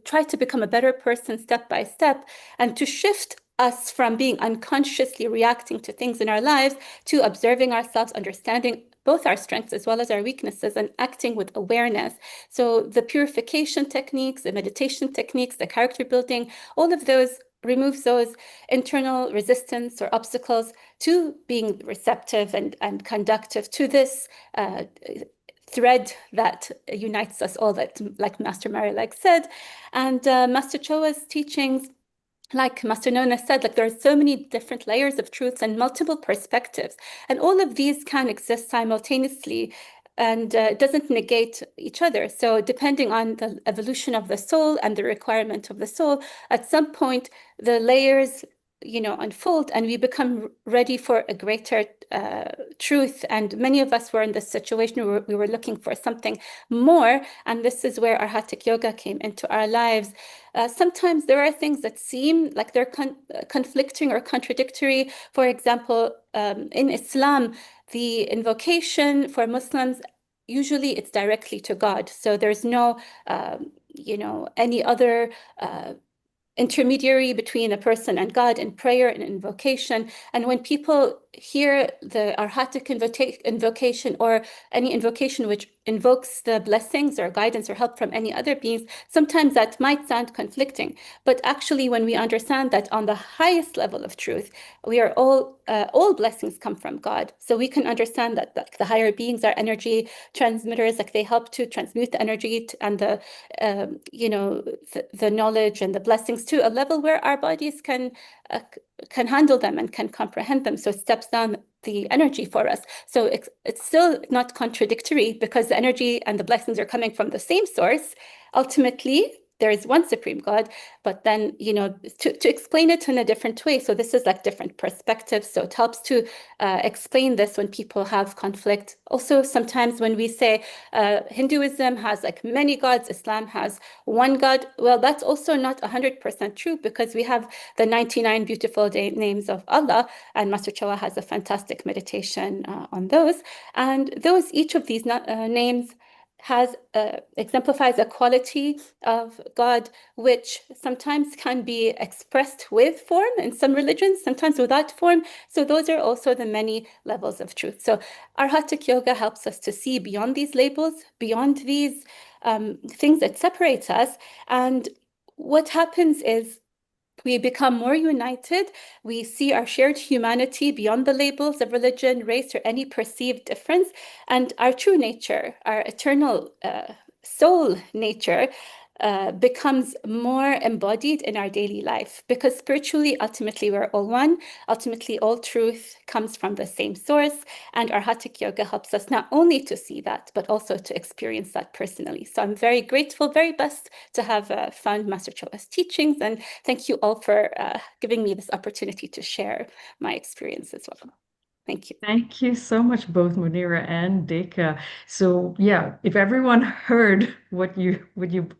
try to become a better person step by step, and to shift us from being unconsciously reacting to things in our lives to observing ourselves, understanding both our strengths as well as our weaknesses, and acting with awareness. So the purification techniques, the meditation techniques, the character building, all of those removes those internal resistance or obstacles to being receptive and conductive to this thread that unites us all, that, like Master Marilag said. And Master Choa's teachings, like Master Nona said, like, there are so many different layers of truths and multiple perspectives, and all of these can exist simultaneously, and it doesn't negate each other. So depending on the evolution of the soul and the requirement of the soul, at some point the layers unfold, and we become ready for a greater truth. And many of us were in this situation where we were looking for something more, and this is where Arhatic Yoga came into our lives. Sometimes there are things that seem like they're conflicting or contradictory. For example, in Islam, the invocation for Muslims, usually it's directly to God. So there's no, any other intermediary between a person and God in prayer and invocation. And when people hear the Arhatic invocation, or any invocation which invokes the blessings or guidance or help from any other beings, sometimes that might sound conflicting. But actually, when we understand that on the highest level of truth, we are all blessings come from God. So we can understand that the higher beings are energy transmitters, like they help to transmute the energy and the knowledge and the blessings to a level where our bodies can handle them and can comprehend them. So it steps down the energy for us. So it's still not contradictory, because the energy and the blessings are coming from the same source. Ultimately, there is one supreme God, but then, to explain it in a different way. So this is like different perspectives. So it helps to explain this when people have conflict. Also, sometimes when we say Hinduism has like many gods, Islam has one God, well, that's also not 100% true, because we have the 99 beautiful names of Allah, and Master Choa has a fantastic meditation on those. And each of these names exemplifies a quality of God, which sometimes can be expressed with form in some religions, sometimes without form. So those are also the many levels of truth. So Arhatic Yoga helps us to see beyond these labels, beyond these things that separate us. And what happens is, we become more united. We see our shared humanity beyond the labels of religion, race, or any perceived difference. And our true nature, our eternal soul nature, becomes more embodied in our daily life, because spiritually, ultimately, we're all one. Ultimately, all truth comes from the same source, and Arhatic Yoga helps us not only to see that, but also to experience that personally. So I'm very grateful, very blessed to have found Master Choa's teachings, and thank you all for giving me this opportunity to share my experience as well. Thank you. Thank you so much, both Munira and Deka. So yeah, if everyone heard what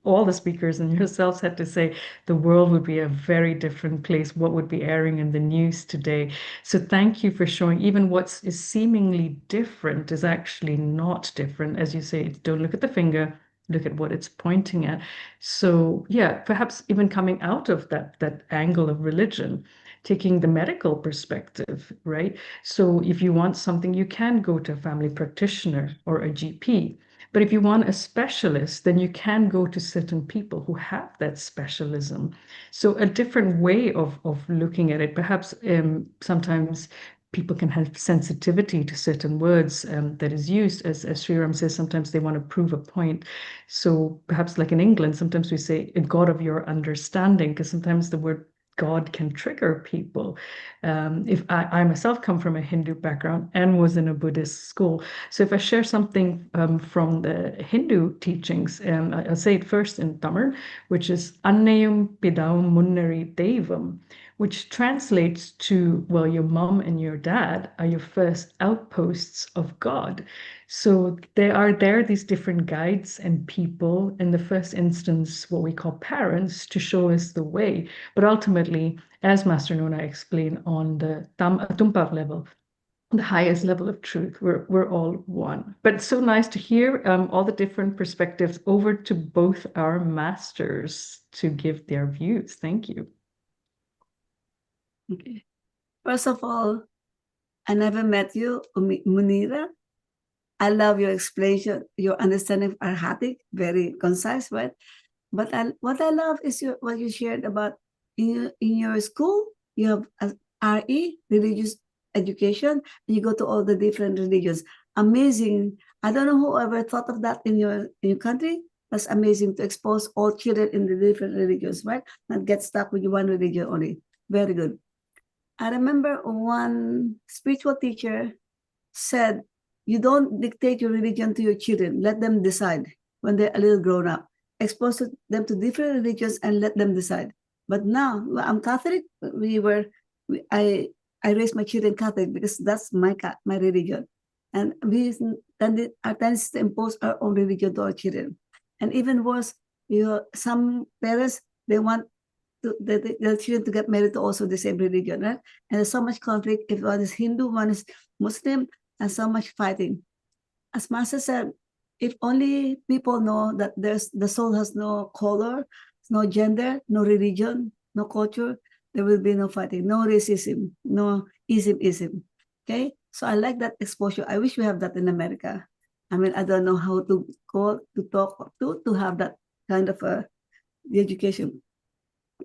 all the speakers and yourselves had to say, the world would be a very different place. What would be airing in the news today? So thank you for showing even what is seemingly different is actually not different. As you say, don't look at the finger, look at what it's pointing at. So yeah, perhaps even coming out of that angle of religion, taking the medical perspective, right? So if you want something, you can go to a family practitioner or a GP. But if you want a specialist, then you can go to certain people who have that specialism. So a different way of looking at it, perhaps sometimes people can have sensitivity to certain words that is used. As Sriram says, sometimes they want to prove a point. So perhaps like in England, sometimes we say a God of your understanding, because sometimes the word God can trigger people. If I myself come from a Hindu background and was in a Buddhist school, so if I share something from the Hindu teachings, I'll say it first in Tamil, which is Annayum Pidaum Munnari Devam, which translates to, well, your mom and your dad are your first outposts of God. So there are these different guides and people, in the first instance, what we call parents, to show us the way. But ultimately, as Master Nona explained, on the Tumpar level, the highest level of truth, we're all one. But it's so nice to hear all the different perspectives. Over to both our masters to give their views. Thank you. Okay. First of all, I never met you, Munira. I love your explanation, your understanding of Arhatic, very concise, right? But what I love is what you shared about in your school. You have RE, religious education, and you go to all the different religions. Amazing. I don't know whoever thought of that in your country. That's amazing to expose all children in the different religions, right? Not get stuck with one religion only. Very good. I remember one spiritual teacher said, you don't dictate your religion to your children. Let them decide when they're a little grown up. Expose them to different religions and let them decide. But now, I'm Catholic. I raised my children Catholic because that's my religion. And our tendency to impose our own religion to our children. And even worse, some parents, they want the children to get married to also the same religion, right? And there's so much conflict. If one is Hindu, one is Muslim, and so much fighting. As Master said, if only people know that the soul has no color, no gender, no religion, no culture, there will be no fighting, no racism, no ism. Okay? So I like that exposure. I wish we have that in America. I mean, I don't know how to talk to have that kind of the education.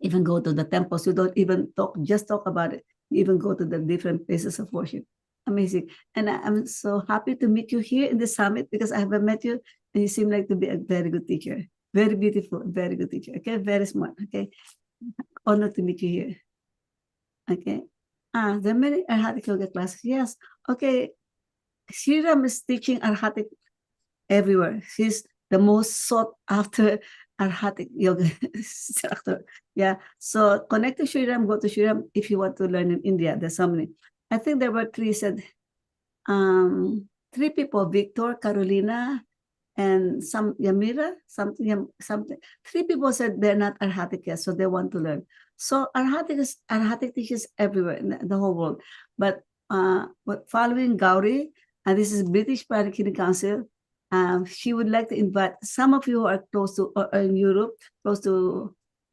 Even go to the temples. You don't even just talk about it. You even go to the different places of worship. Amazing. And I'm so happy to meet you here in the summit because I haven't met you and you seem like to be a very good teacher. Very beautiful, very good teacher. Okay, very smart. Okay. Honored to meet you here. Okay. There are many Arhatic Yoga classes. Yes. Okay. Sriram is teaching Arhatic everywhere. She's the most sought after Arhatic Yoga instructor. Yeah. So connect to Sriram, go to Sriram if you want to learn in India. There's so many. I think there were three people, Victor, Carolina, and some Yamira, something. Three people said they're not Arhatic yet, so they want to learn. So Arhatic teaches everywhere in the whole world. But following Gauri, and this is British Pranic Healing Council, she would like to invite some of you who are close to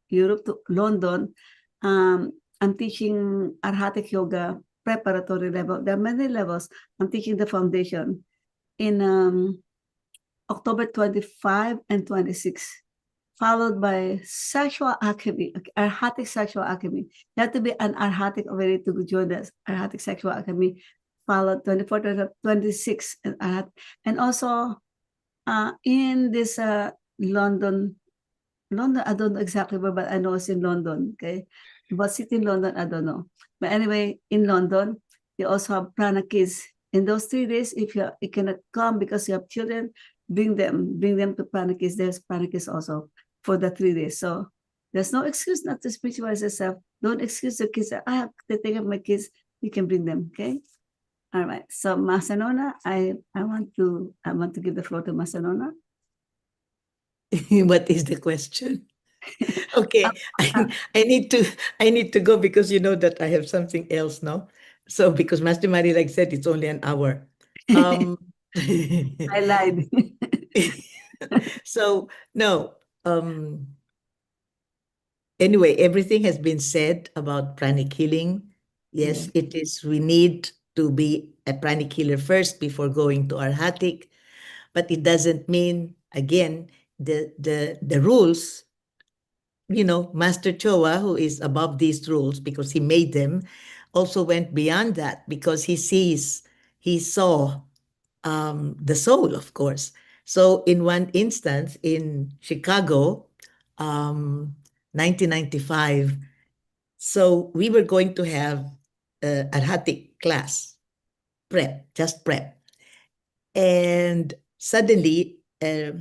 Europe, to London. I'm teaching Arhatic Yoga preparatory level. There are many levels. I'm teaching the foundation in October 25 and 26, followed by sexual alchemy, Arhatic sexual alchemy. You have to be an Arhatic already to join the Arhatic sexual alchemy, followed 24 to 26. And also in this London London, I don't know exactly where, but I know it's in London. Okay. But city in London, I don't know. But anyway, in London, they also have prana kids. In those 3 days, if you cannot come because you have children, bring them to prana kids. There's prana kids also for the 3 days. So there's no excuse not to spiritualize yourself. Don't excuse the kids. I have to take care of my kids. You can bring them. Okay. All right. So Master Nona, I want to give the floor to Master Nona. What is the question? Okay, I need to go because you know that I have something else now. So because Master Marilag said it's only an hour. I lied. So no. Anyway, everything has been said about pranic healing. Yes, it is. We need to be a pranic healer first before going to Arhatic, but it doesn't mean again the rules. You know, Master Choa, who is above these rules because he made them, also went beyond that because he saw the soul, of course. So in one instance in Chicago, 1995, so we were going to have Arhatic class, just prep. And suddenly a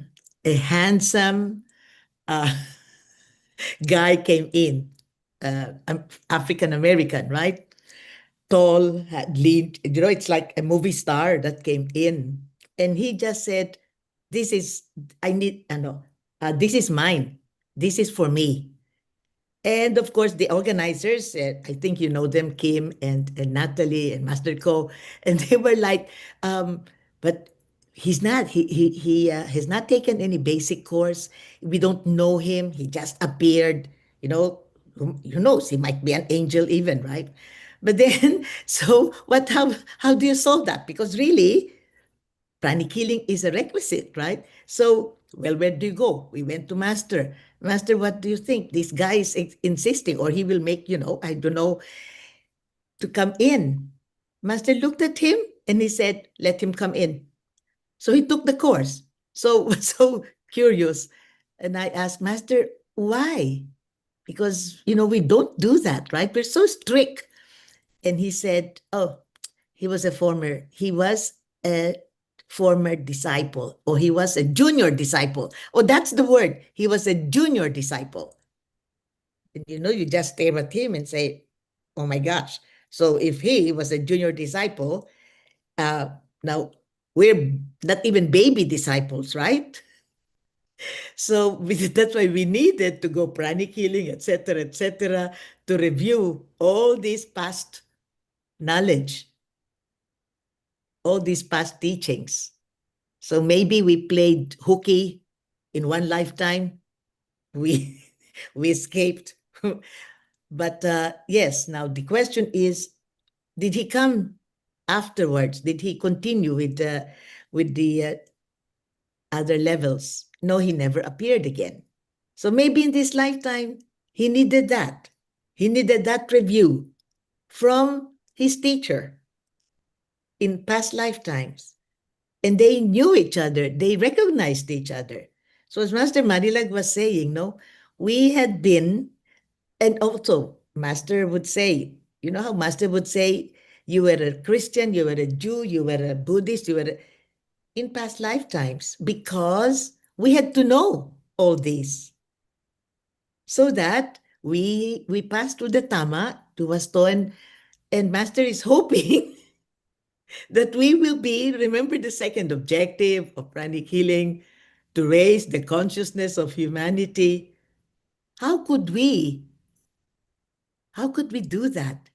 handsome guy came in, African American, right? Tall, had leaned, you know, it's like a movie star that came in. And he just said, this is, this is mine. This is for me. And of course, the organizers, I think you know them, Kim and Natalie and Master Ko, and they were like, but he's not, he has not taken any basic course. We don't know him. He just appeared, you know, who knows, he might be an angel even, right? But then, so how do you solve that? Because really, pranic healing is a requisite, right? So, well, where do you go? We went to Master. Master, what do you think? This guy is insisting, or he will make, you know, I don't know, to come in. Master looked at him and he said, let him come in. So he took the course. So, so curious. And I asked, Master, why? Because, you know, we don't do that, right? We're so strict. And he said, oh, he was a former disciple, or he was a junior disciple. Oh, that's the word. He was a junior disciple. And you know, you just stare at him and say, oh my gosh. So if he was a junior disciple, now we're not even baby disciples, right? So that's why we needed to go pranic healing, etc., to review all this past knowledge, all these past teachings. So maybe we played hooky in one lifetime. We escaped. But yes, now the question is, did he come afterwards? Did he continue with the other levels? No, he never appeared again. So maybe in this lifetime, he needed that. He needed that review from his teacher in past lifetimes. And they knew each other. They recognized each other. So as Master Marilag was saying, no, we had been, and also Master would say, you know how Master would say, you were a Christian, you were a Jew, you were a Buddhist, you were in past lifetimes, because we had to know all these so that we passed through the Tama to Wasto, and Master is hoping that we will remember the second objective of pranic healing, to raise the consciousness of humanity. How could we do that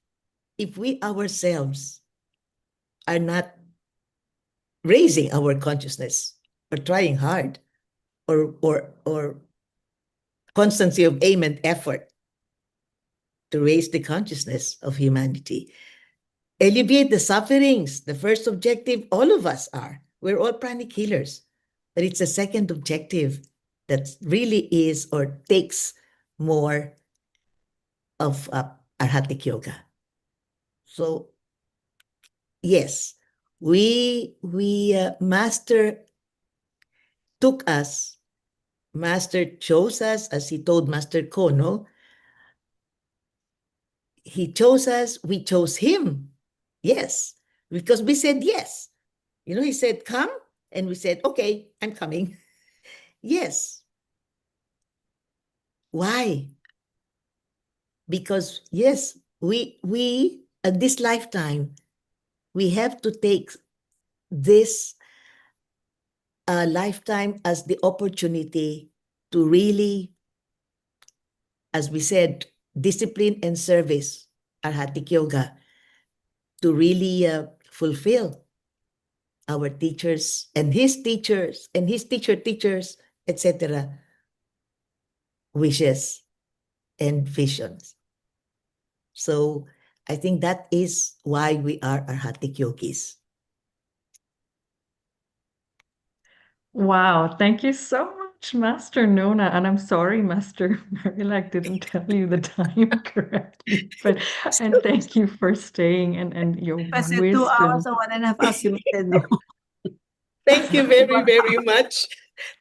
if we ourselves are not raising our consciousness, or trying hard, or constancy of aim and effort to raise the consciousness of humanity? Alleviate the sufferings, the first objective, all of us are. We're all pranic healers. But it's a second objective that really is, or takes more of Arhatic Yoga. So yes, Master took us Master chose us, as he told Master Kono. He chose us, we chose him. Yes, because we said yes. You know, he said, come, and we said, okay, I'm coming. Yes. Why? Because, yes, we at this lifetime, we have to take this lifetime as the opportunity to really, as we said, discipline and service, Arhatic Yoga, to really fulfill our teachers and his teachers and his teachers, etc., wishes and visions. So I think that is why we are Arhatic Yogis. Wow, thank you so much, Master Nona. And I'm sorry, Master Marilag didn't tell you the time correctly, and thank you for staying and your I said 2 hours wisdom. or 1.5 hours, you said no. Thank you very, very much.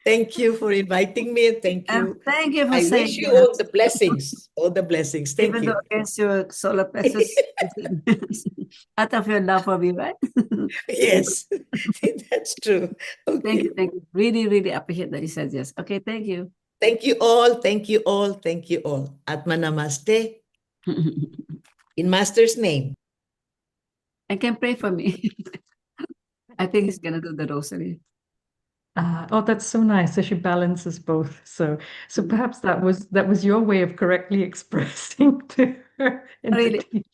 Thank you for inviting me, and thank And you. thank you for I saying wish you yes. all the blessings, all the blessings. Thank Even you. though against your solar plexus, out of your love for me, right? Yes, that's true. Thank you, Okay. thank you. Really, really appreciate that you said yes. Okay, thank you. Thank you all. Thank you all. Thank you all. Atma Namaste in Master's name. And can pray for me. I think he's gonna do the rosary. Oh, that's so nice. So she balances both. So perhaps that was your way of correctly expressing to her Really, entity.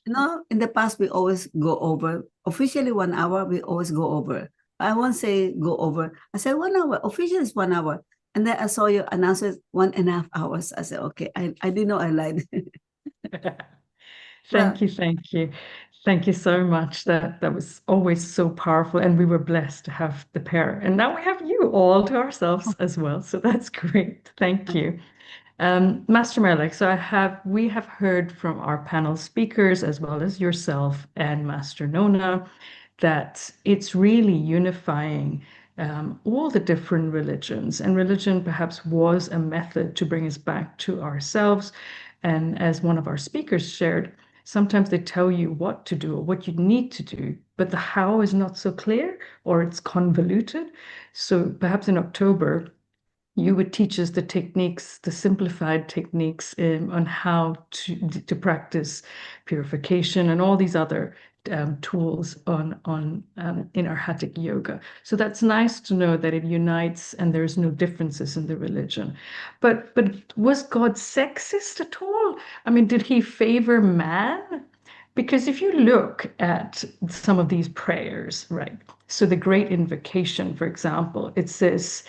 in the past we always go over. Officially 1 hour, we always go over. I won't say go over. I said 1 hour. Officially is 1 hour. And then I saw you announce it 1.5 hours. I said, okay, I didn't know I lied. Thank you, thank you. Thank you so much. That was always so powerful, and we were blessed to have the pair. And now we have you all to ourselves as well. So that's great. Thank you. Master Marilag, so we have heard from our panel speakers as well as yourself and Master Nona that it's really unifying all the different religions, and religion perhaps was a method to bring us back to ourselves. And as one of our speakers shared, sometimes they tell you what to do or what you need to do, but the how is not so clear or it's convoluted. So perhaps in October, you would teach us the techniques, the simplified techniques on how to practice purification and all these other tools in Arhatic Yoga. So that's nice to know that it unites and there's no differences in the religion. But was God sexist at all? I mean, did he favor man? Because if you look at some of these prayers, right? So the Great Invocation, for example, it says,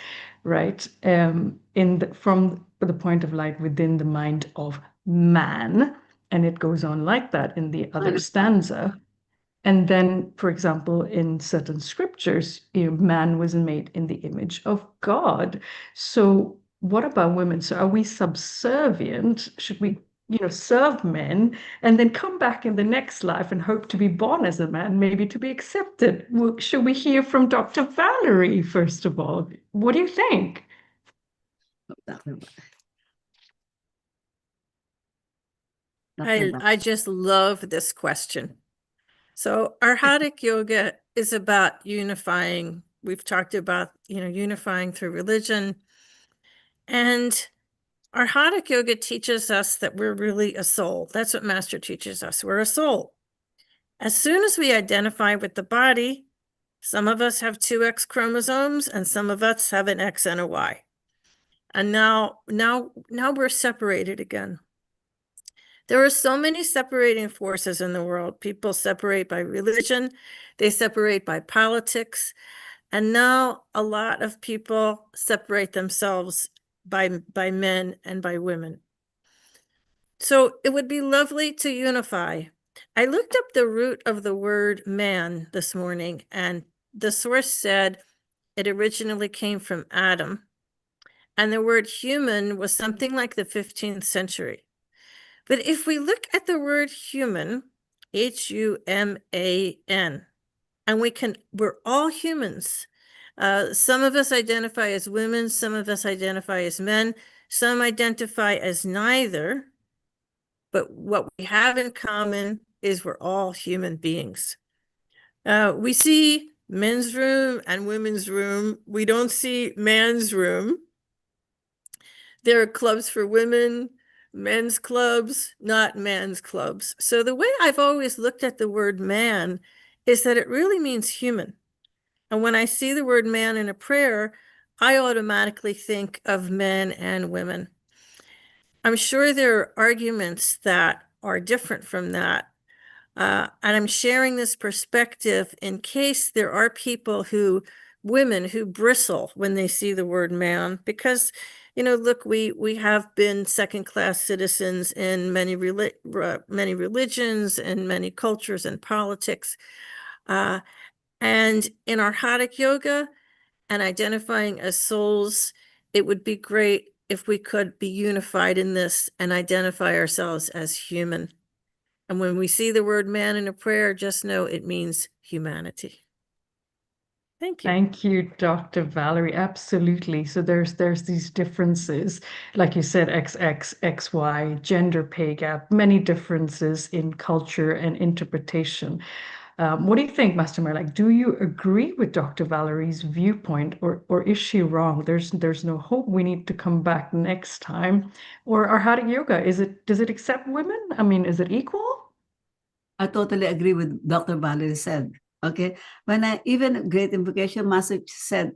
right, from the point of light within the mind of man, and it goes on like that in the other stanza. And then, for example, in certain scriptures, man was made in the image of God. So what about women? So are we subservient? Should we, serve men and then come back in the next life and hope to be born as a man, maybe to be accepted? Should we hear from Dr. Valerie, first of all? What do you think? I just love this question. So Arhatic Yoga is about unifying. We've talked about, unifying through religion. And Arhatic Yoga teaches us that we're really a soul. That's what Master teaches us. We're a soul. As soon as we identify with the body, some of us have 2 X chromosomes and some of us have an X and a Y. And now we're separated again. There are so many separating forces in the world. People separate by religion, they separate by politics, and now a lot of people separate themselves by men and by women. So it would be lovely to unify. I looked up the root of the word man this morning, and the source said it originally came from Adam, and the word human was something like the 15th century. But if we look at the word human, Human, and we're all humans, Some of us identify as women, some of us identify as men, some identify as neither. But what we have in common is we're all human beings. We see men's room and women's room. We don't see man's room. There are clubs for women, men's clubs, not man's clubs. So the way I've always looked at the word man is that it really means human. And when I see the word man in a prayer, I automatically think of men and women. I'm sure there are arguments that are different from that. And I'm sharing this perspective in case there are people women who bristle when they see the word man, because, look, we have been second-class citizens in many religions and many cultures and politics. And in Arhatic Yoga and identifying as souls, it would be great if we could be unified in this and identify ourselves as human. And when we see the word man in a prayer, just know it means humanity. Thank you. Thank you, Dr. Valerie. Absolutely. So there's these differences, like you said, XX, XY, gender pay gap, many differences in culture and interpretation. What do you think, Master Marilag? Do you agree with Dr. Valerie's viewpoint, or is she wrong? There's no hope. We need to come back next time. Or Arhatic Yoga, does it accept women? I mean, is it equal? I totally agree with Dr. Valerie said. Okay, when even Great Invocation Master said,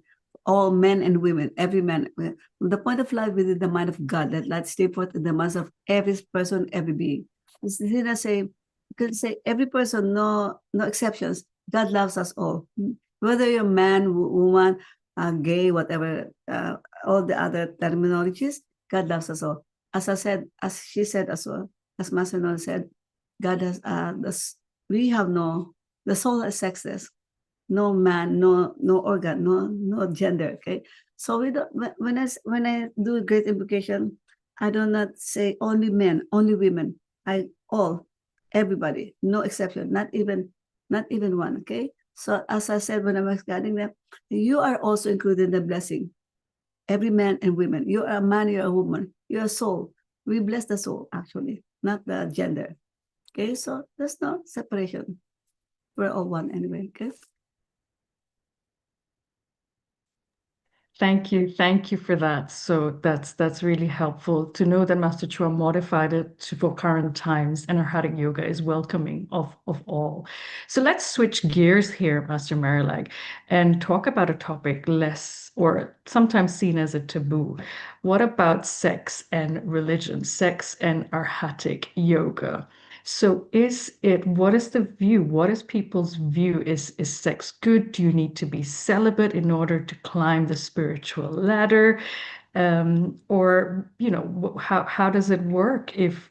all men and women, every man, the point of life within the mind of God, that light stay forth in the minds of every person, every being. You can say every person, no exceptions. God loves us all, whether you're man, woman, gay, whatever, all the other terminologies. God loves us all. As I said, as she said as well, as Master Nona said, God has we have the soul has sexes, no man, no organ, no gender. Okay, so we don't. When I do Great Invocation, I do not say only men, only women. Everybody, no exception, not even one. Okay, so as I said when I was guiding them, you are also included in the blessing. Every man and women. You are a man, you're a woman, you're a soul. We bless the soul actually, not the gender. Okay, so there's no separation. We're all one anyway. Okay. Thank you for that. So that's really helpful to know that Master Chua modified it for current times, and Arhatic Yoga is welcoming of all. So let's switch gears here, Master Marilag, and talk about a topic less or sometimes seen as a taboo. What about sex and religion, sex and Arhatic Yoga? So what is the view? What is people's view? Is sex good? Do you need to be celibate in order to climb the spiritual ladder? Or, how does it work if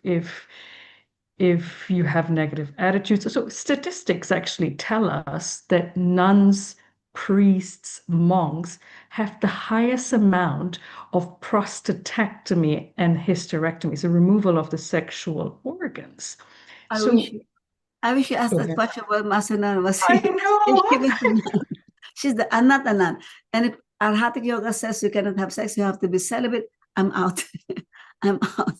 you have negative attitudes? So statistics actually tell us that nuns, priests, monks have the highest amount of prostatectomy and hysterectomy, so removal of the sexual organs. I wish you asked that question while Master Nona was here. I know. She's I'm not a nun. And if Arhatic Yoga says you cannot have sex, you have to be celibate, I'm out. I'm out.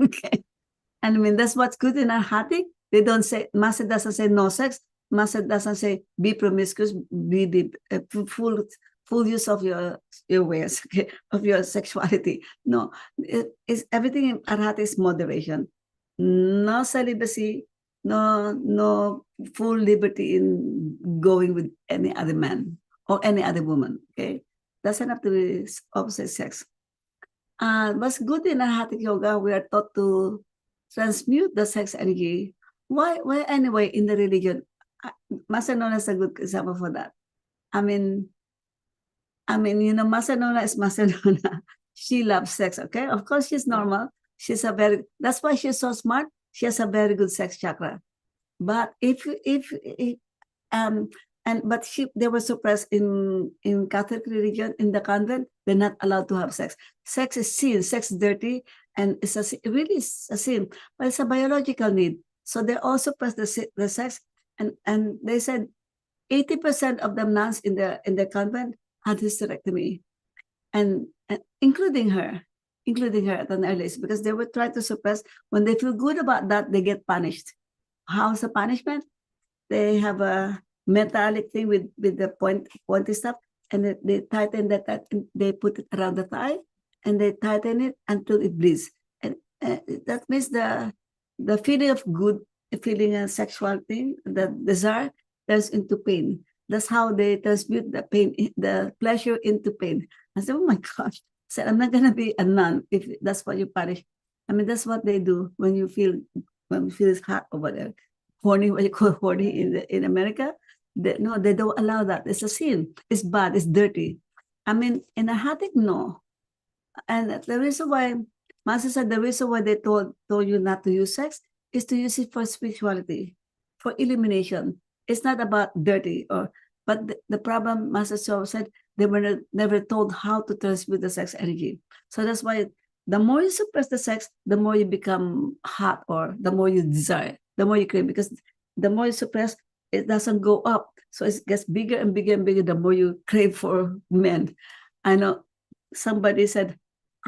Okay. And I mean, that's what's good in Arhatic. They don't say, Master doesn't say no sex. Master doesn't say be promiscuous, be full use of your ways, okay, of your sexuality. No, it's everything in Arhatic is moderation. No celibacy, no full liberty in going with any other man or any other woman. Okay, doesn't have to be opposite sex. What's good in Arhatic Yoga, we are taught to transmute the sex energy. Why anyway in the religion? Master Nona is a good example for that. I mean, Master Nona is Master Nona. She loves sex. Okay, of course she's normal. That's why she's so smart. She has a very good sex chakra. But they were suppressed in Catholic religion, in the convent, they're not allowed to have sex. Sex is sin, sex is dirty, and really a sin, but it's a biological need. So they all suppress the sex, and they said, 80% of the nuns in the convent had hysterectomy, and including her at an early age, because they were trying to suppress. When they feel good about that, they get punished. How's the punishment? They have a metallic thing with the pointy stuff, and they tighten that, they put it around the thigh, and they tighten it until it bleeds. And that means the feeling of good, feeling a sexual thing, the desire, turns into pain. That's how they transmute the pain, the pleasure into pain. I said, oh my gosh. I said, I'm not gonna be a nun if that's what you punish. I mean, that's what they do when you feel it's hot or whatever. Horny, what you call horny in America. No, they don't allow that. It's a sin. It's bad. It's dirty. I mean, in Arhatic, no. And the reason why, Master said, the reason why they told you not to use sex is to use it for spirituality, for illumination. It's not about dirty, but the problem, Master Cho said, they were never told how to transmute the sex energy. So that's why the more you suppress the sex, the more you become hot, or the more you desire, the more you crave, because the more you suppress, it doesn't go up. So it gets bigger and bigger and bigger the more you crave for men. I know somebody said,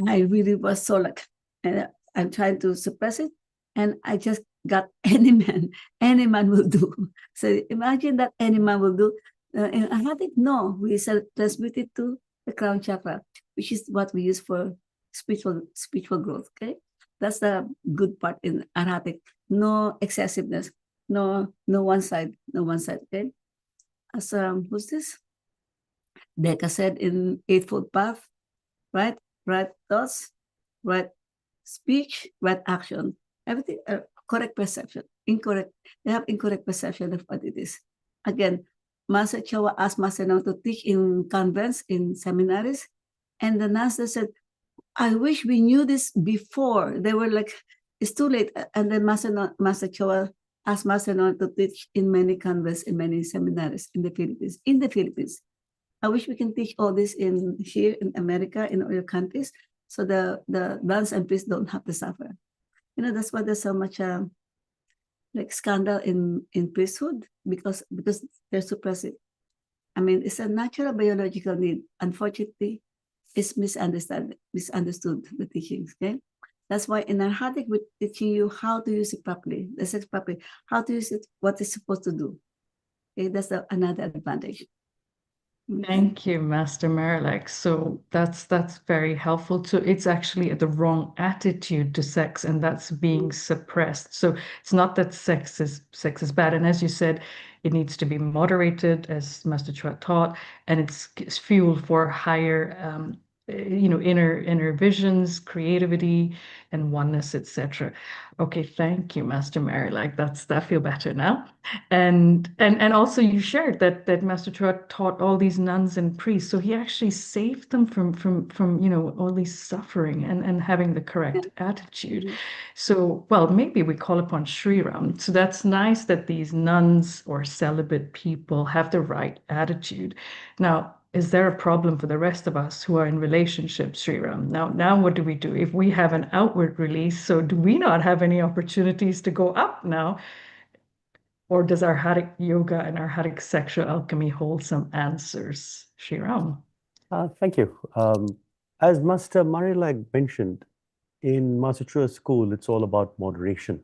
I really was so like, and I'm trying to suppress it, and I just got any man will do. So imagine that any man will do. In Arhatic, no, we transmute it to the crown chakra, which is what we use for spiritual growth. Okay, that's the good part in Arhatic. No excessiveness, no one side. Okay, as who's this? Decca said in Eightfold Path, right thoughts, right speech, right action, everything. Correct perception, incorrect. They have incorrect perception of what it is. Again, Master Chowa asked Master Nona to teach in convents, in seminaries, and the nuns said, I wish we knew this before. They were like, it's too late. And then Master Chowa asked Master Nona to teach in many convents, in many seminaries in the Philippines. I wish we can teach all this here in America, in other countries, so the nuns and priests don't have to suffer. You know, that's why there's so much like scandal in priesthood, because they're suppressive. I mean, it's a natural biological need. Unfortunately, it's misunderstood, the teachings, okay? That's why in Arhatic, we're teaching you how to use it properly, the sex properly, how to use it, what it's supposed to do. Okay, that's another advantage. Thank you, Master Marilag. So that's very helpful. So it's actually the wrong attitude to sex, and that's being suppressed. So it's not that sex is bad. And as you said, it needs to be moderated, as Master Chua taught, and it's fuel for higher inner visions, creativity, and oneness, etc. Okay, thank you, Master Marilag. I feel better now. And also you shared that Master Chua taught all these nuns and priests, so he actually saved them from all these suffering and having the correct attitude. So, well, maybe we call upon Sri Ram. So that's nice that these nuns or celibate people have the right attitude. Now, is there a problem for the rest of us who are in relationships, Sri Ram? Now what do we do? If we have an outward release, so do we not have any opportunities to go up now? Or does Arhatic Yoga and Arhatic sexual alchemy hold some answers? Sri Ram. Thank you. As Master Marilag mentioned, in Master Chua's school, it's all about moderation.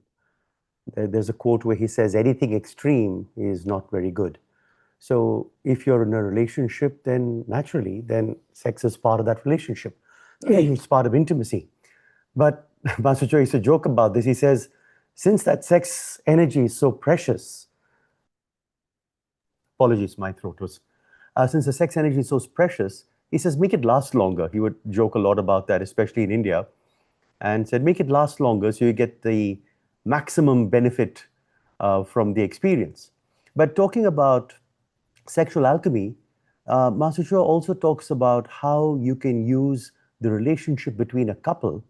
There's a quote where he says, anything extreme is not very good. So if you're in a relationship, then naturally, sex is part of that relationship. It's part of intimacy. But Master Chua used to joke about this. He says, since that sex energy is so precious, apologies, my throat was, since the sex energy is so precious, he says, make it last longer. He would joke a lot about that, especially in India, and said, make it last longer so you get the maximum benefit from the experience. But talking about sexual alchemy, Master Chua also talks about how you can use the relationship between a couple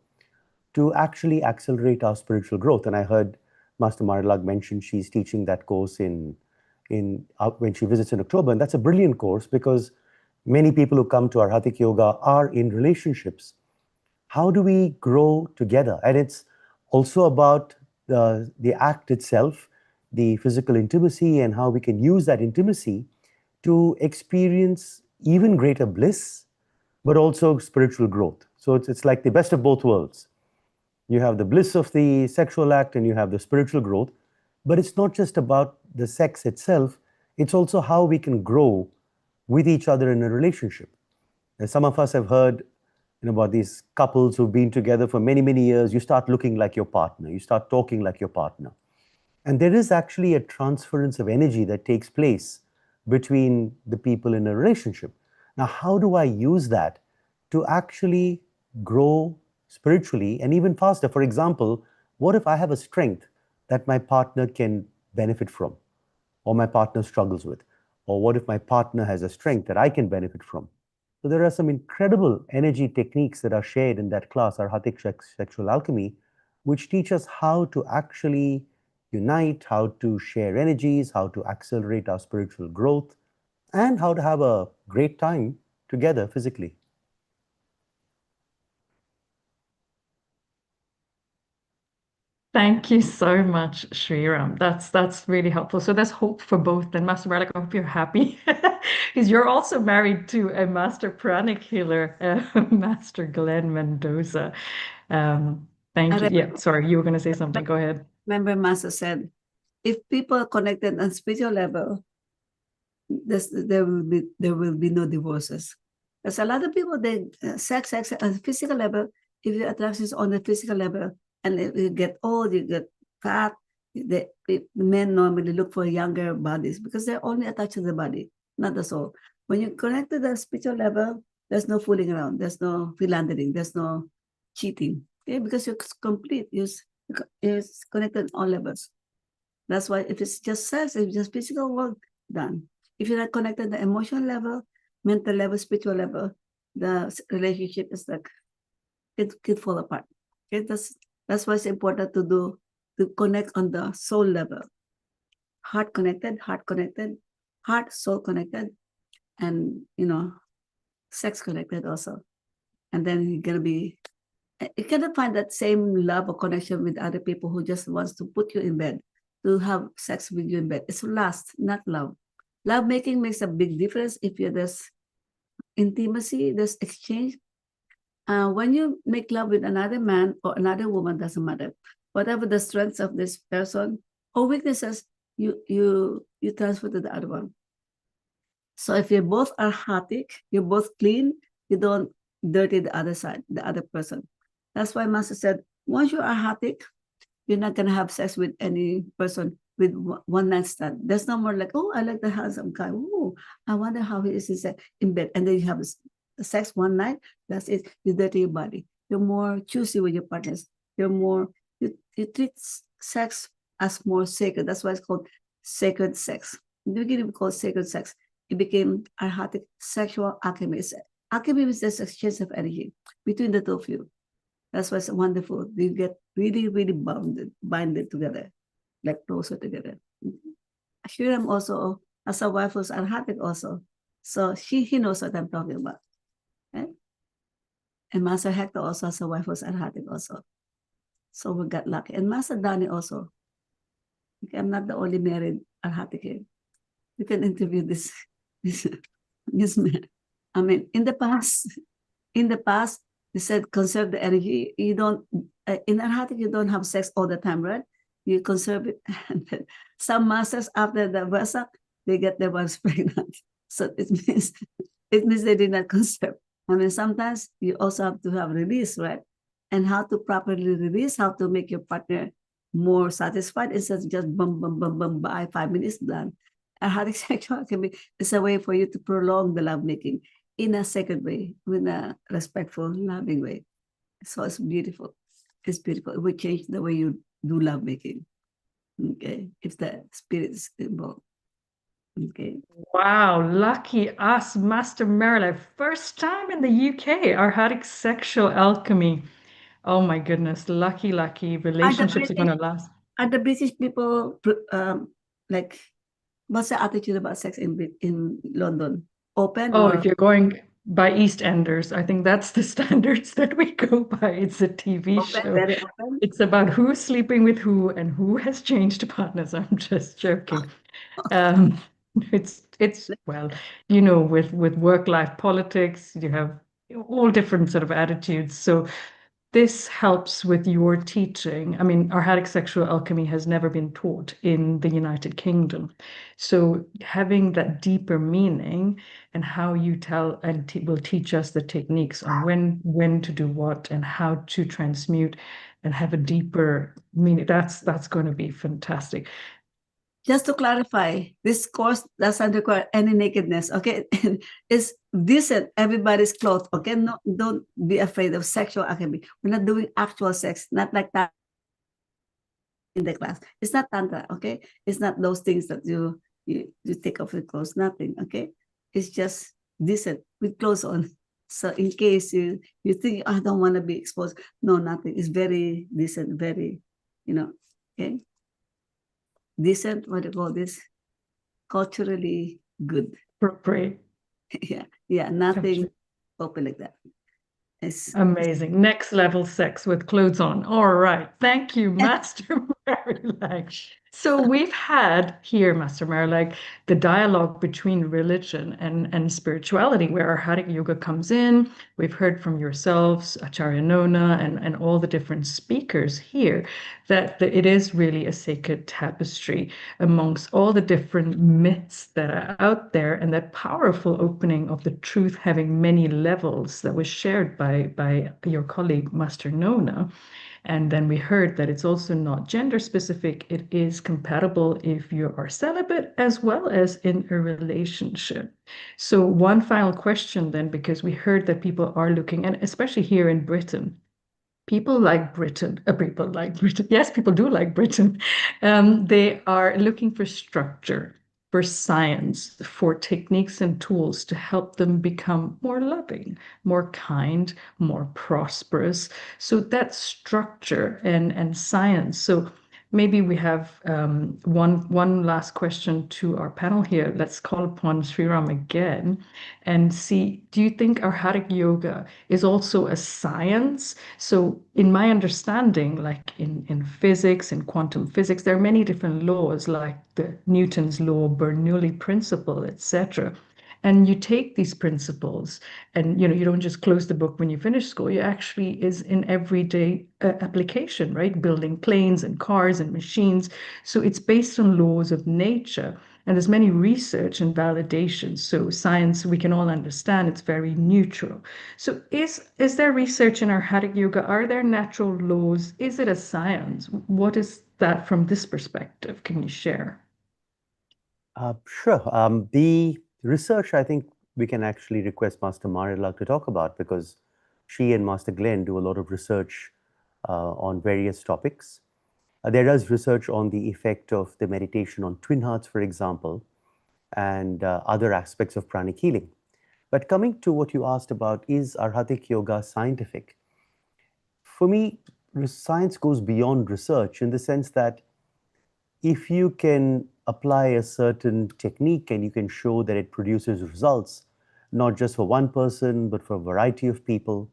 to actually accelerate our spiritual growth. And I heard Master Marilag mention she's teaching that course when she visits in October. And that's a brilliant course because many people who come to Arhatic Yoga are in relationships. How do we grow together? And it's also about the act itself, the physical intimacy, and how we can use that intimacy to experience even greater bliss, but also spiritual growth. So it's like the best of both worlds. You have the bliss of the sexual act and you have the spiritual growth, but it's not just about the sex itself, it's also how we can grow with each other in a relationship. And some of us have heard about these couples who've been together for many, many years. You start looking like your partner, you start talking like your partner. And there is actually a transference of energy that takes place between the people in a relationship. Now, how do I use that to actually grow spiritually and even faster? For example, what if I have a strength that my partner can benefit from, or my partner struggles with? Or what if my partner has a strength that I can benefit from? So there are some incredible energy techniques that are shared in that class, Arhatic Sexual Alchemy, which teach us how to actually unite, how to share energies, how to accelerate our spiritual growth, and how to have a great time together physically. Thank you so much, Shriram. That's really helpful. So there's hope for both. Then, Master Marilag, I hope you're happy because you're also married to a master pranic healer, Master Glenn Mendoza. Thank you. Yeah, sorry, you were going to say something. Go ahead. Remember, Master said, if people are connected on spiritual level, there will be no divorces. There's a lot of people, they sex on physical level. If your attraction is on the physical level, and if you get old, you get fat, the men normally look for younger bodies because they're only attached to the body, not the soul. When you connect to the spiritual level, there's no fooling around, there's no philandering, there's no cheating. Okay? Because you're complete, you're connected on all levels. That's why if it's just sex, if it's just physical work, done. If you're not connected at the emotional level, mental level, spiritual level, the relationship is like, it could fall apart. Okay, that's why it's important to connect on the soul level. Heart connected, heart, soul connected, and sex connected also. And then you're gonna be, you cannot find that same love or connection with other people who just wants to put you in bed, to have sex with you in bed. It's lust, not love. Love making makes a big difference if there's intimacy, there's exchange. When you make love with another man or another woman, doesn't matter. Whatever the strengths of this person or weaknesses, you transfer to the other one. So if you both are Arhatic, you're both clean, you don't dirty the other side, the other person. That's why Master said, once you are Arhatic, you're not gonna have sex with any person with one night stand. There's no more like, oh, I like the handsome guy. Oh, I wonder how he is in bed. And then you have sex one night. That's it. You dirty your body. You're more choosy with your partners. You're more, you treat sex as more sacred. That's why it's called sacred sex. In the beginning, we called sacred sex. It became Arhatic sexual alchemy. Alchemy is this exchange of energy between the two of you. That's why it's wonderful. You get really, really binded together, like closer together. Shriram also, as a wife, was Arhatic also. So he knows what I'm talking about. Okay? And Master Hector also, as a wife, was Arhatic also. So we got lucky. And Master Dani also. Okay, I'm not the only married Arhatic here. You can interview this man. I mean, in the past, you said conserve the energy. You don't, in Arhatic, you don't have sex all the time, right? You conserve it. Some masters, after the Vasa, they get their wives pregnant. So it means they did not conserve. I mean, sometimes you also have to have release, right? And how to properly release, how to make your partner more satisfied instead of just by 5 minutes done. Arhatic sexual can be, it's a way for you to prolong the lovemaking in a sacred way, in a respectful, loving way. So it's beautiful. It's beautiful. It will change the way you do lovemaking. Okay, if the spirit is involved. Okay. Wow, lucky us, Master Marilag. First time in the UK, Arhatic sexual alchemy. Oh my goodness, lucky relationships are going to last. Are the British people like, what's the attitude about sex in London? Open? Oh, or? if you're going by EastEnders, I think that's the standards that we go by. It's a TV Open, show. very open? It's about who's sleeping with who and who has changed partners. I'm just joking. It's well, you know, with work-life politics, you have all different sort of attitudes. So this helps with your teaching. I mean, Arhatic sexual alchemy has never been taught in the United Kingdom. So having that deeper meaning and how you tell and will teach us the techniques on when to do what and how to transmute and have a deeper meaning. That's going to be fantastic. Just to clarify, this course doesn't require any nakedness, okay? It's decent, everybody's clothed, okay? No, don't be afraid of sexual alchemy. We're not doing actual sex, not like that in the class. It's not tantra, okay? It's not those things that you take off your clothes, nothing, okay? It's just decent with clothes on. So in case you think, I don't want to be exposed, no, nothing. It's very decent, very, okay? Decent, what do you call this? Culturally good. Appropriate. Yeah, nothing open like that. It's amazing. Next level sex with clothes on. All right. Thank you, Master Marilag. So we've had here, Master Marilag, the dialogue between religion and spirituality, where Arhatic Yoga comes in. We've heard from yourselves, Acharya Nona, and all the different speakers here, that it is really a sacred tapestry amongst all the different myths that are out there, and that powerful opening of the truth having many levels that was shared by your colleague, Master Nona. And then we heard that it's also not gender specific. It is compatible if you are celibate as well as in a relationship. So one final question then, because we heard that people are looking, and especially here in Britain, people like Britain. Yes, people do like Britain. They are looking for structure, for science, for techniques and tools to help them become more loving, more kind, more prosperous. So that structure and science. So maybe we have one last question to our panel here. Let's call upon Sriram again and see, do you think Arhatic Yoga is also a science? So in my understanding, like in physics, in quantum physics, there are many different laws, like the Newton's law, Bernoulli principle, etc. And you take these principles and you don't just close the book when you finish school. You actually is in everyday application, right? Building planes and cars and machines. So it's based on laws of nature. And there's many research and validations. So science, we can all understand, it's very neutral. So is there research in Arhatic Yoga? Are there natural laws? Is it a science? What is that from this perspective? Can you share? Sure. The research, I think we can actually request Master Marilag to talk about, because she and Master Glenn do a lot of research on various topics. There is research on the effect of the meditation on twin hearts, for example, and other aspects of pranic healing. But coming to what you asked about, is Arhatic Yoga scientific? For me, science goes beyond research in the sense that if you can apply a certain technique and you can show that it produces results, not just for one person, but for a variety of people,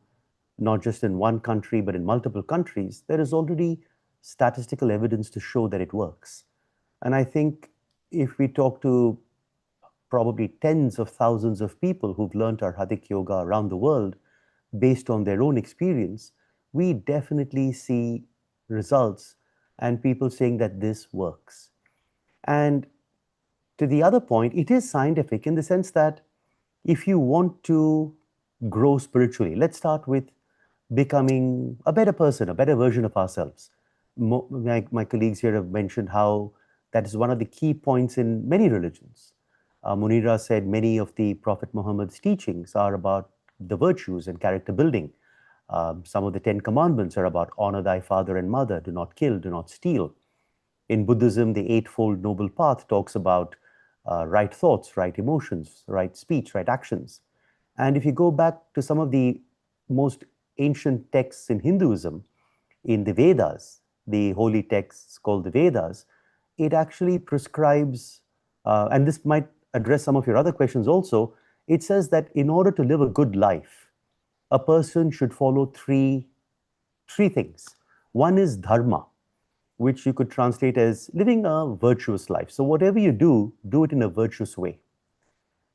not just in one country, but in multiple countries, there is already statistical evidence to show that it works. And I think if we talk to probably tens of thousands of people who've learned Arhatic Yoga around the world based on their own experience, we definitely see results and people saying that this works. And to the other point, it is scientific in the sense that if you want to grow spiritually, let's start with becoming a better person, a better version of ourselves. My colleagues here have mentioned how that is one of the key points in many religions. Munira said many of the Prophet Muhammad's teachings are about the virtues and character building. Some of the 10 commandments are about honor thy father and mother, do not kill, do not steal. In Buddhism, the Eightfold Noble Path talks about right thoughts, right emotions, right speech, right actions. And if you go back to some of the most ancient texts in Hinduism, in the Vedas, the holy texts called the Vedas, it actually prescribes, and this might address some of your other questions also, it says that in order to live a good life, a person should follow three things. One is dharma, which you could translate as living a virtuous life. So whatever you do it in a virtuous way.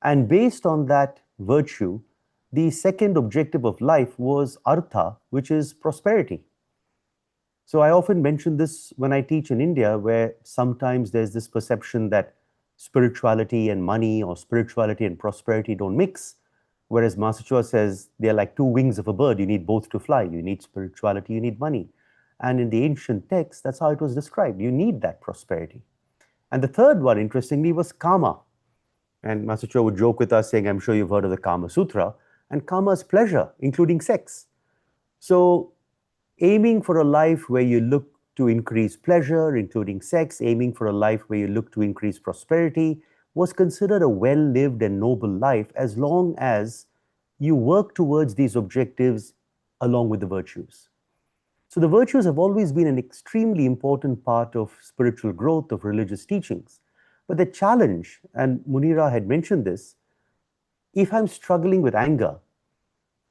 And based on that virtue, the second objective of life was artha, which is prosperity. So I often mention this when I teach in India, where sometimes there's this perception that spirituality and money or spirituality and prosperity don't mix. Whereas Master Chua says they're like two wings of a bird. You need both to fly. You need spirituality, you need money. And in the ancient text, that's how it was described. You need that prosperity. And the third one, interestingly, was karma. And Master Chua would joke with us saying, I'm sure you've heard of the Kama Sutra. And karma is pleasure, including sex. So aiming for a life where you look to increase pleasure, including sex, aiming for a life where you look to increase prosperity, was considered a well-lived and noble life as long as you work towards these objectives along with the virtues. So the virtues have always been an extremely important part of spiritual growth, of religious teachings. But the challenge, and Munira had mentioned this, if I'm struggling with anger,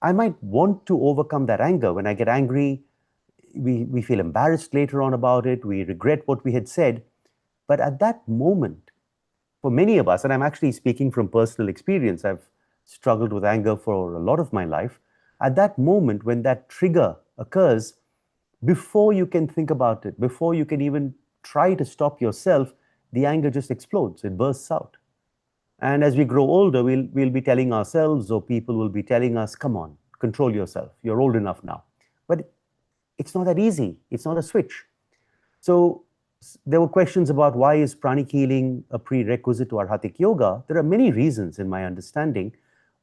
I might want to overcome that anger. When I get angry, we feel embarrassed later on about it, we regret what we had said. But at that moment, for many of us, and I'm actually speaking from personal experience, I've struggled with anger for a lot of my life. At that moment, when that trigger occurs, before you can think about it, before you can even try to stop yourself, the anger just explodes, it bursts out. And as we grow older, we'll be telling ourselves, or people will be telling us, come on, control yourself, you're old enough now. But it's not that easy, it's not a switch. So there were questions about why is pranic healing a prerequisite to Arhatic Yoga? There are many reasons in my understanding.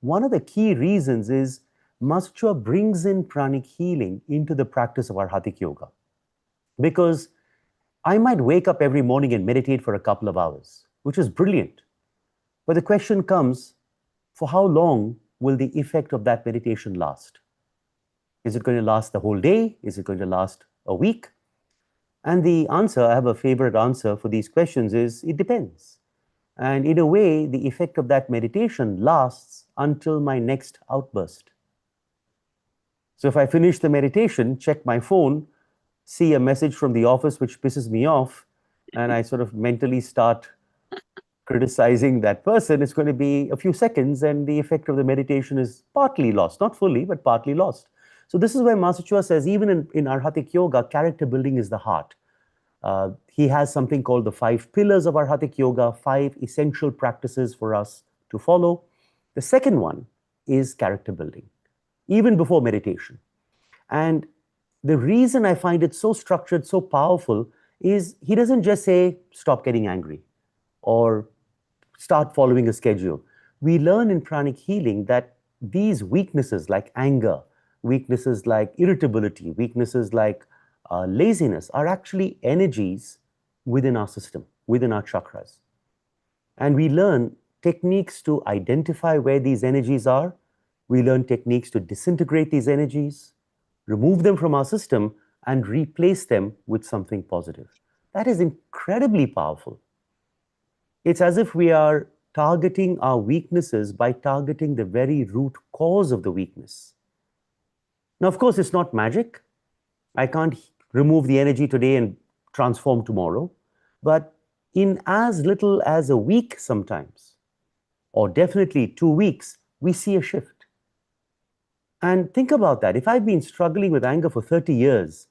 One of the key reasons is Master Chua brings in pranic healing into the practice of Arhatic Yoga. Because I might wake up every morning and meditate for a couple of hours, which is brilliant. But the question comes, for how long will the effect of that meditation last? Is it going to last the whole day? Is it going to last a week? And the answer, I have a favorite answer for these questions, is it depends. And in a way, the effect of that meditation lasts until my next outburst. So if I finish the meditation, check my phone, see a message from the office which pisses me off, and I sort of mentally start criticizing that person, it's going to be a few seconds and the effect of the meditation is partly lost, not fully, but partly lost. So this is where Master Chua says, even in Arhatic Yoga, character building is the heart. He has something called the 5 pillars of Arhatic Yoga, 5 essential practices for us to follow. The second one is character building, even before meditation. And the reason I find it so structured, so powerful, is he doesn't just say, stop getting angry or start following a schedule. We learn in pranic healing that these weaknesses like anger, weaknesses like irritability, weaknesses like laziness are actually energies within our system, within our chakras. And we learn techniques to identify where these energies are. We learn techniques to disintegrate these energies, remove them from our system, and replace them with something positive. That is incredibly powerful. It's as if we are targeting our weaknesses by targeting the very root cause of the weakness. Now, of course, it's not magic. I can't remove the energy today and transform tomorrow. But in as little as a week sometimes, or definitely 2 weeks, we see a shift. And think about that. If I've been struggling with anger for 30 years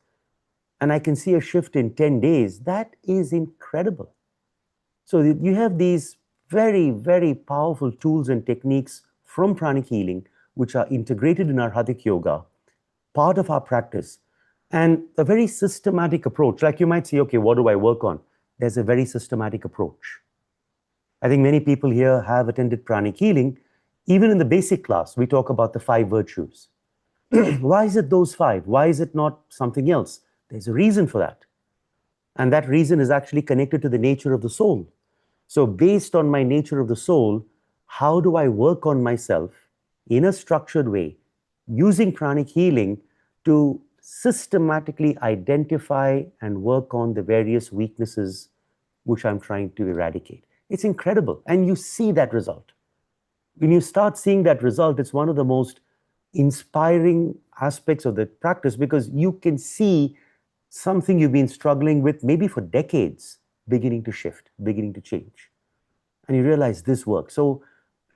and I can see a shift in 10 days, that is incredible. So you have these very, very powerful tools and techniques from pranic healing, which are integrated in Arhatic Yoga, part of our practice, and a very systematic approach. Like you might say, okay, what do I work on? There's a very systematic approach. I think many people here have attended pranic healing. Even in the basic class, we talk about the 5 virtues. Why is it those 5? Why is it not something else? There's a reason for that. And that reason is actually connected to the nature of the soul. So based on my nature of the soul, how do I work on myself in a structured way, using pranic healing to systematically identify and work on the various weaknesses which I'm trying to eradicate? It's incredible. And you see that result. When you start seeing that result, it's one of the most inspiring aspects of the practice, because you can see something you've been struggling with maybe for decades, beginning to shift, beginning to change. And you realize this works. So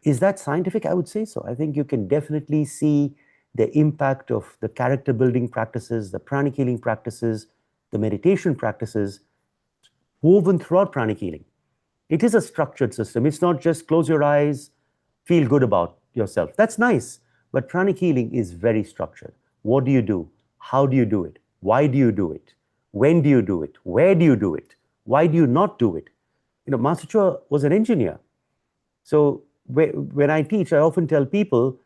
is that scientific? I would say so. I think you can definitely see the impact of the character building practices, the pranic healing practices, the meditation practices woven throughout pranic healing. It is a structured system. It's not just close your eyes, feel good about yourself. That's nice, but pranic healing is very structured. What do you do? How do you do it? Why do you do it? When do you do it? Where do you do it? Why do you not do it? You know, Master Chua was an engineer. So when I teach, I often tell people,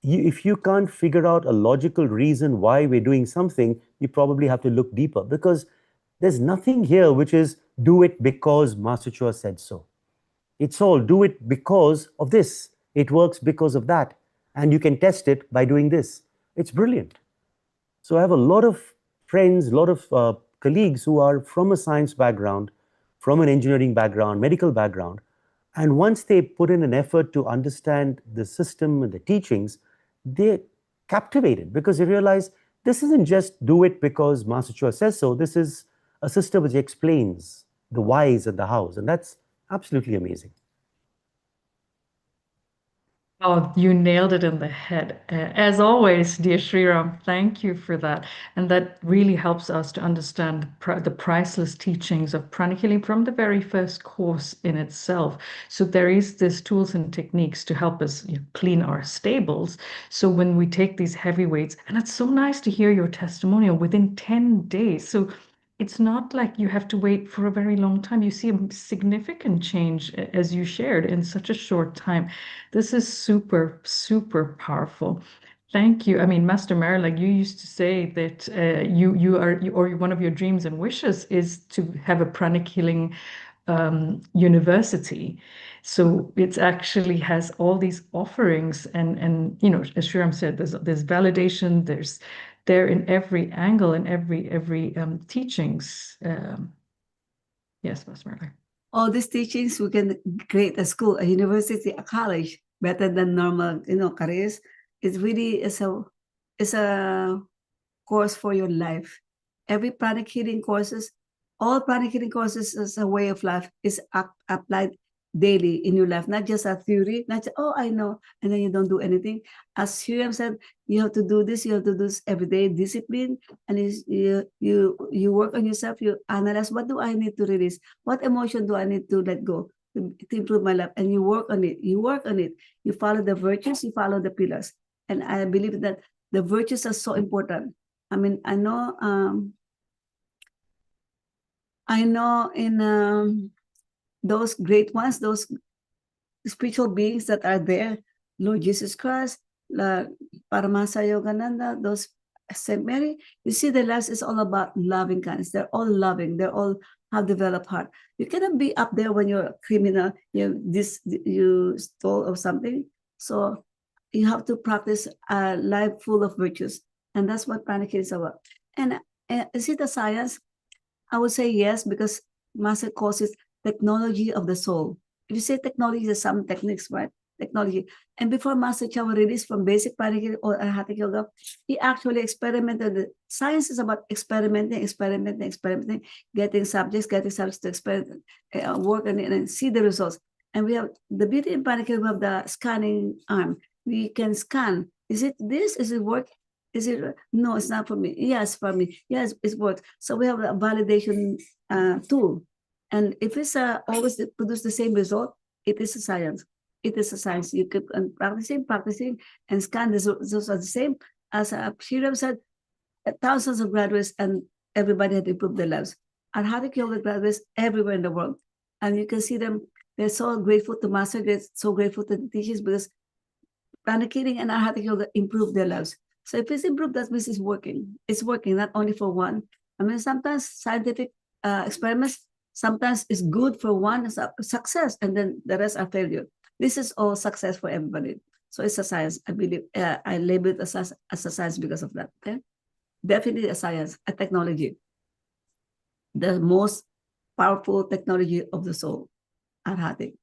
if you can't figure out a logical reason why we're doing something, you probably have to look deeper, because there's nothing here which is do it because Master Chua said so. It's all do it because of this. It works because of that. And you can test it by doing this. It's brilliant. So I have a lot of friends, a lot of colleagues who are from a science background, from an engineering background, medical background. And once they put in an effort to understand the system and the teachings, they're captivated because they realize this isn't just do it because Master Chua says so. This is a system which explains the whys and the hows. And that's absolutely amazing. Oh, you nailed it in the head. As always, dear Sriram, thank you for that. And that really helps us to understand the priceless teachings of pranic healing from the very first course in itself. So there is this tools and techniques to help us clean our stables. So when we take these heavy weights, and it's so nice to hear your testimonial within 10 days. So it's not like you have to wait for a very long time. You see a significant change, as you shared, in such a short time. This is super, super powerful. Thank you. I mean, Master Marilag, you used to say that one of your dreams and wishes is to have a pranic healing university. So it actually has all these offerings, and as Sriram said, there's validation, there in every angle and every teachings. Yes, Master Marilag. All these teachings, we can create a school, a university, a college, better than normal, careers. It really is a course for your life. Every pranic healing courses, all pranic healing courses as a way of life is applied daily in your life, not just a theory, not just, oh, I know, and then you don't do anything. As Sriram said, you have to do this, you have to do this every day, discipline, and you work on yourself, you analyze, what do I need to release? What emotion do I need to let go to improve my life? And you work on it, you follow the virtues, you follow the pillars. And I believe that the virtues are so important. I mean, I know in those great ones, those spiritual beings that are there, Lord Jesus Christ, Paramasa Yogananda, those Saint Mary, you see their lives is all about loving kindness. They're all loving. They're all have developed heart. You cannot be up there when you're a criminal, you stole or something. So you have to practice a life full of virtues. And that's what pranic is about. And is it a science? I would say yes, because Master calls it technology of the soul. If you say technology, there's some techniques, right? Technology. And before Master Chua released from basic pranic or Arhatic Yoga, he actually experimented. Science is about experimenting, getting subjects to experiment, work on it and see the results. And we have the beauty in pranic, we have the scanning arm. We can scan. Is it this? Is it work? Is it no? It's not for me. Yes, for me. Yes, it works. So we have a validation tool, and if it's always produce the same result, it is a science. It is a science. You keep on practicing, and scan the results are the same. As Sriram said, thousands of graduates and everybody had improved their lives. Arhatic Yoga graduates everywhere in the world, and you can see them. They're so grateful to Master. They're so grateful to the teachers because pranic healing and Arhatic Yoga improved their lives. So if it's improved, that means it's working. It's working not only for one. I mean, sometimes scientific experiments, sometimes it's good for one, it's a success, and then the rest are failure. This is all success for everybody. So it's a science. I believe I label it as a science because of that. Okay? Definitely a science, a technology. The most powerful technology of the soul, Arhatic.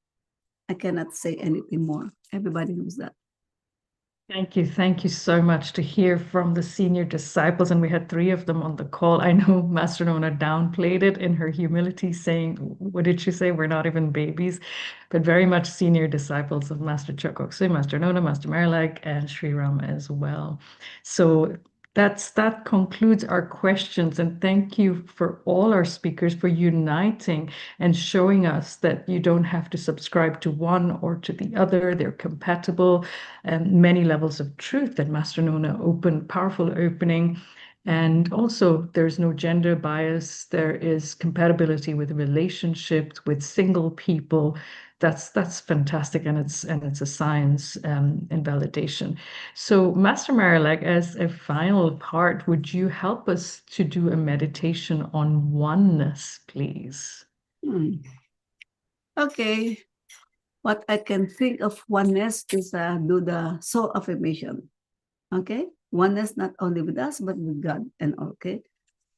I cannot say anything more. Everybody knows that. Thank you. Thank you so much to hear from the senior disciples. And we had 3 of them on the call. I know Master Nona downplayed it in her humility, saying, what did she say? We're not even babies, but very much senior disciples of Master Chokoksui, Master Nona, Master Marilag, and Sri Ram as well. So that concludes our questions. And thank you for all our speakers for uniting and showing us that you don't have to subscribe to one or to the other. They're compatible, and many levels of truth that Master Nona opened, powerful opening. And also, there's no gender bias. There is compatibility with relationships, with single people. That's fantastic, and it's a science and validation. So, Master Marilag, as a final part, would you help us to do a meditation on oneness, please? Okay. What I can think of oneness is do the soul affirmation. Okay. Oneness not only with us, but with God and all. Okay.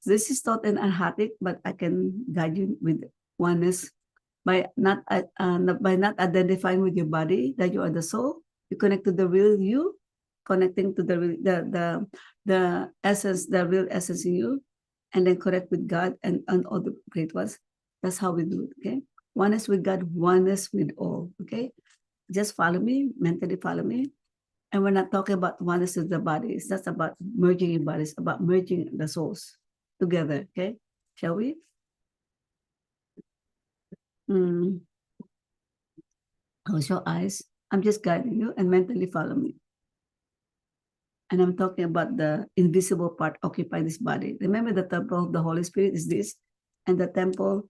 This is taught in Arhatic, but I can guide you with oneness by not identifying with your body that you are the soul. You connect to the real you, connecting to the essence, the real essence in you, and then connect with God and all the great ones. That's how we do it. Okay. Oneness with God, oneness with all. Okay. Just follow me, mentally follow me. And we're not talking about oneness with the body. It's not about merging your bodies, about merging the souls together. Okay. Shall we? Close your eyes. I'm just guiding you and mentally follow me. And I'm talking about the invisible part occupying this body. Remember, the temple of the Holy Spirit is this, and the temple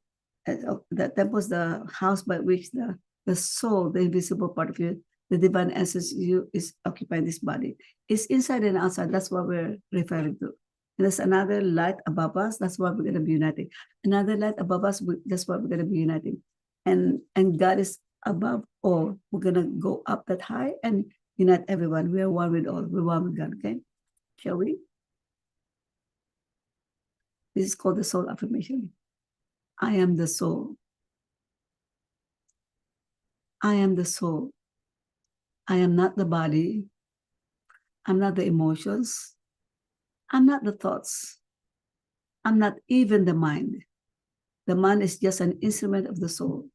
is the house by which the soul, the invisible part of you, the divine essence you is occupying this body. It's inside and outside. That's what we're referring to. And there's another light above us. That's what we're going to be uniting. Another light above us. That's what we're going to be uniting. And God is above all. We're going to go up that high and unite everyone. We are one with all. We're one with God. Okay? Shall we? This is called the soul affirmation. I am the soul. I am the soul. I am not the body. I'm not the emotions. I'm not the thoughts. I'm not even the mind. The mind is just an instrument of the soul.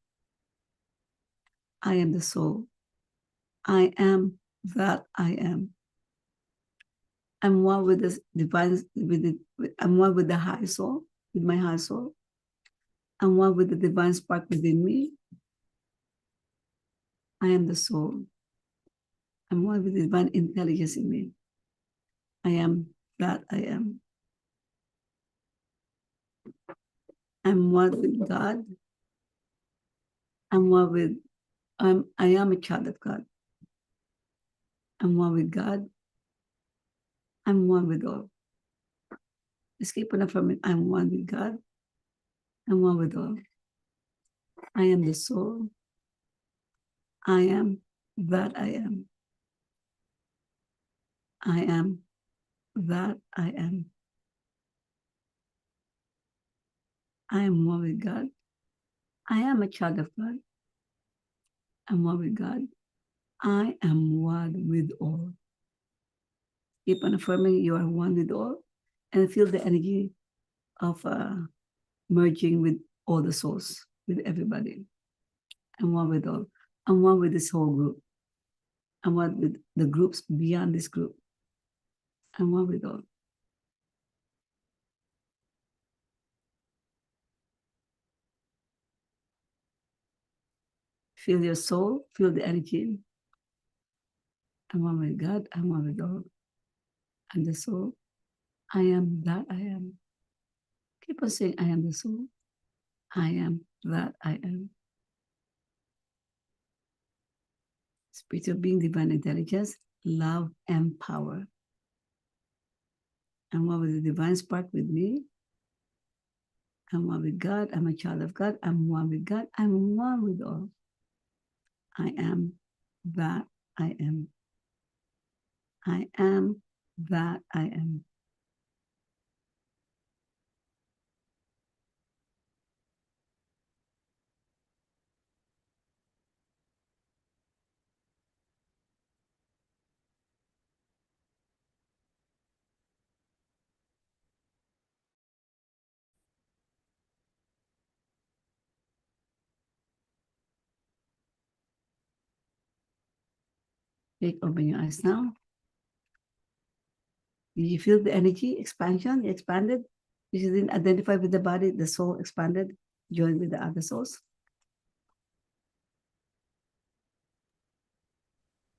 I am the soul. I am that I am. I'm one with the divine, I'm one with the high soul, with my high soul. I'm one with the divine spark within me. I am the soul. I'm one with the divine intelligence in me. I am that I am. I'm one with God. I'm one with, I am a child of God. I'm one with God. I'm one with all. Just keep on affirming, I'm one with God. I'm one with all. I am the soul. I am that I am. I am that I am. I am one with God. I am a child of God. I'm one with God. I am one with all. Keep on affirming you are one with all and feel the energy of merging with all the souls, with everybody. I'm one with all. I'm one with this whole group. I'm one with the groups beyond this group. I'm one with all. Feel your soul, feel the energy. I'm one with God, I'm one with all. I'm the soul. I am that I am. Keep on saying, I am the soul. I am that I am. Spirit of being, divine intelligence, love, and power. I'm one with the divine spark with me. I'm one with God. I'm a child of God. I'm one with God. I'm one with all. I am that I am. I am that I am. Okay, open your eyes now. Did you feel the energy expansion? It expanded? You didn't identify with the body, the soul expanded, joined with the other souls.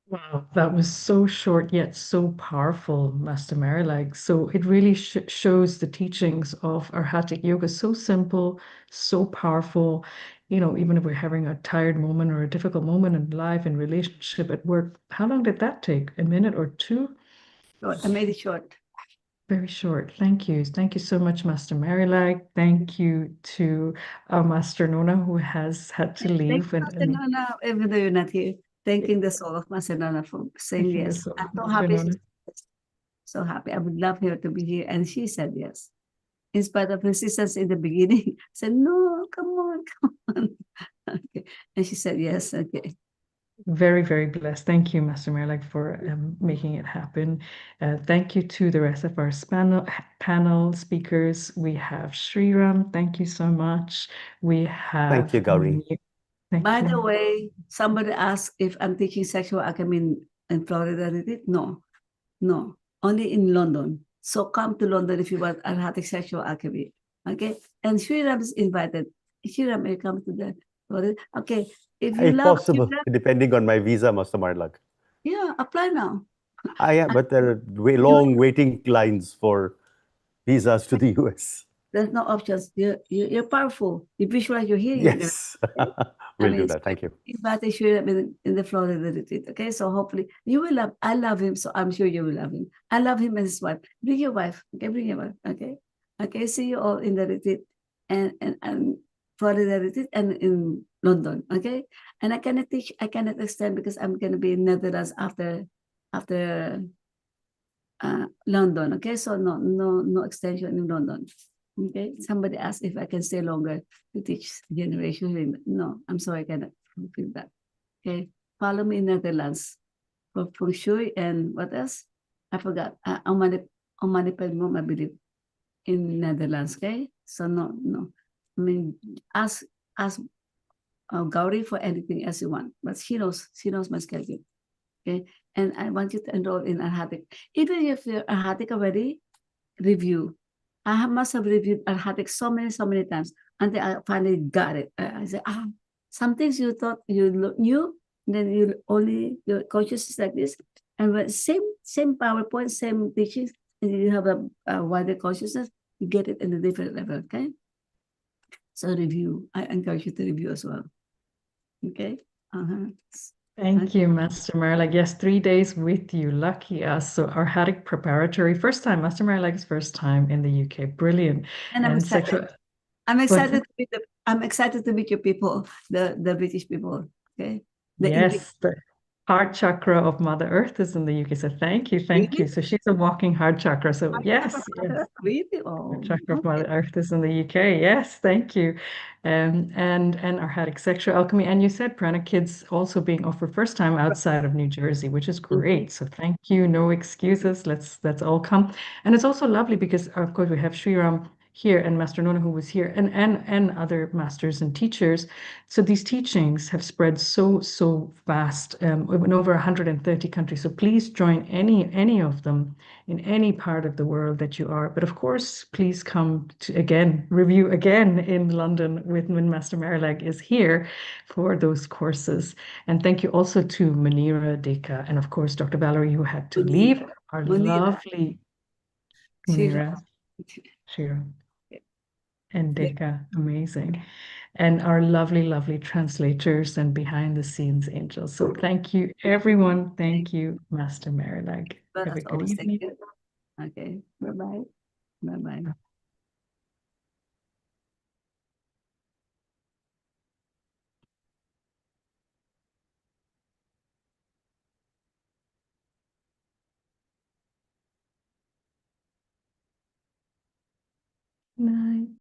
Wow, that was so short yet so powerful, Master Marilag. So it really shows the teachings of Arhatic Yoga. So simple, so powerful. You know, even if we're having a tired moment or a difficult moment in life, in relationship, at work, how long did that take? A minute or two? Short. I made it short. Very short. Thank you. Thank you so much, Master Marilag. Thank you to Master Nona, who has had to Thank leave. you, Master Nona, even though you're not here. Thanking the soul of Master Nona for saying Thank you, yes. so I'm so Master happy. Nona. So happy. I would love her to be here. And she said yes. In spite of resistance in the beginning, I said, no, come on, come on. Okay. And she said yes. Okay. Very, very blessed. Thank you, Master Marilag, for making it happen. Thank you to the rest of our panel speakers. We have Sriram. Thank you so much. We have. Thank you, Gauri. Thank By you. the way, somebody asked if I'm teaching sexual alchemy in Florida. No, no, only in London. So come to London if you want Arhatic sexual alchemy. Okay, and Sriram is invited. Sriram may come to the Florida. Okay, if you If love possible, Sriram, depending on my visa, Master Marilag. yeah, apply now. I am, but there are long waiting lines for visas to the US. There's no options. You're powerful. You visualize you're here. Yes, we'll do that. Thank you. Invite Sriram in the Florida retreat. Okay, so hopefully you will love. I love him, so I'm sure you will love him. I love him and his wife. Bring your wife. Okay, bring your wife. Okay, okay. See you all in the retreat and Florida retreat and in London. Okay, and I cannot teach. I cannot extend because I'm gonna be in Netherlands after London. Okay, so no extension in London. Okay, somebody asked if I can stay longer to teach generation. No, I'm sorry, I cannot fulfill that. Okay, follow me in Netherlands for feng shui and what else? I forgot. On Maniped, I believe, in Netherlands. Okay, so no. I mean, ask Gauri for anything else you want, but she knows my schedule. Okay, and I want you to enroll in Arhatic. Even if you're Arhatic already, review. Must have reviewed Arhatic so many times until I finally got it. I said, some things you thought you knew, then your consciousness is like this, and when same PowerPoint, same teachings, and you have a wider consciousness, you get it in a different level. Okay, so review. I encourage you to review as well. Okay. Thank you, Master Marilag. Yes, 3 days with you. Lucky us. So Arhatic preparatory, first time, Master Marilag's first time in the UK. Brilliant. And I'm excited. I'm excited to meet your people, the British people. Okay. Yes, the heart chakra of Mother Earth is in the UK. So thank you. Really? So she's a walking heart chakra. So yes. Really? Oh, Chakra of Mother Earth is in the UK. Yes, thank you. And Arhatic sexual alchemy. And you said prana kids also being offered first time outside of New Jersey, which is great. So thank you. No excuses. Let's all come. And it's also lovely because of course we have Sriram here and Master Nona who was here and other masters and teachers. So these teachings have spread so fast in over 130 countries. So please join any of them in any part of the world that you are. But of course, please come to review again in London when Master Marilag is here for those courses. And thank you also to Manira, Deka, and of course, Dr. Valerie, who had to leave. Our lovely Manira, Shira, and Deka, amazing. And our lovely translators and behind the scenes angels. So thank you, everyone. Thank you, Master Marilag. Have a good evening. Okay, bye-bye. Bye-bye. Night.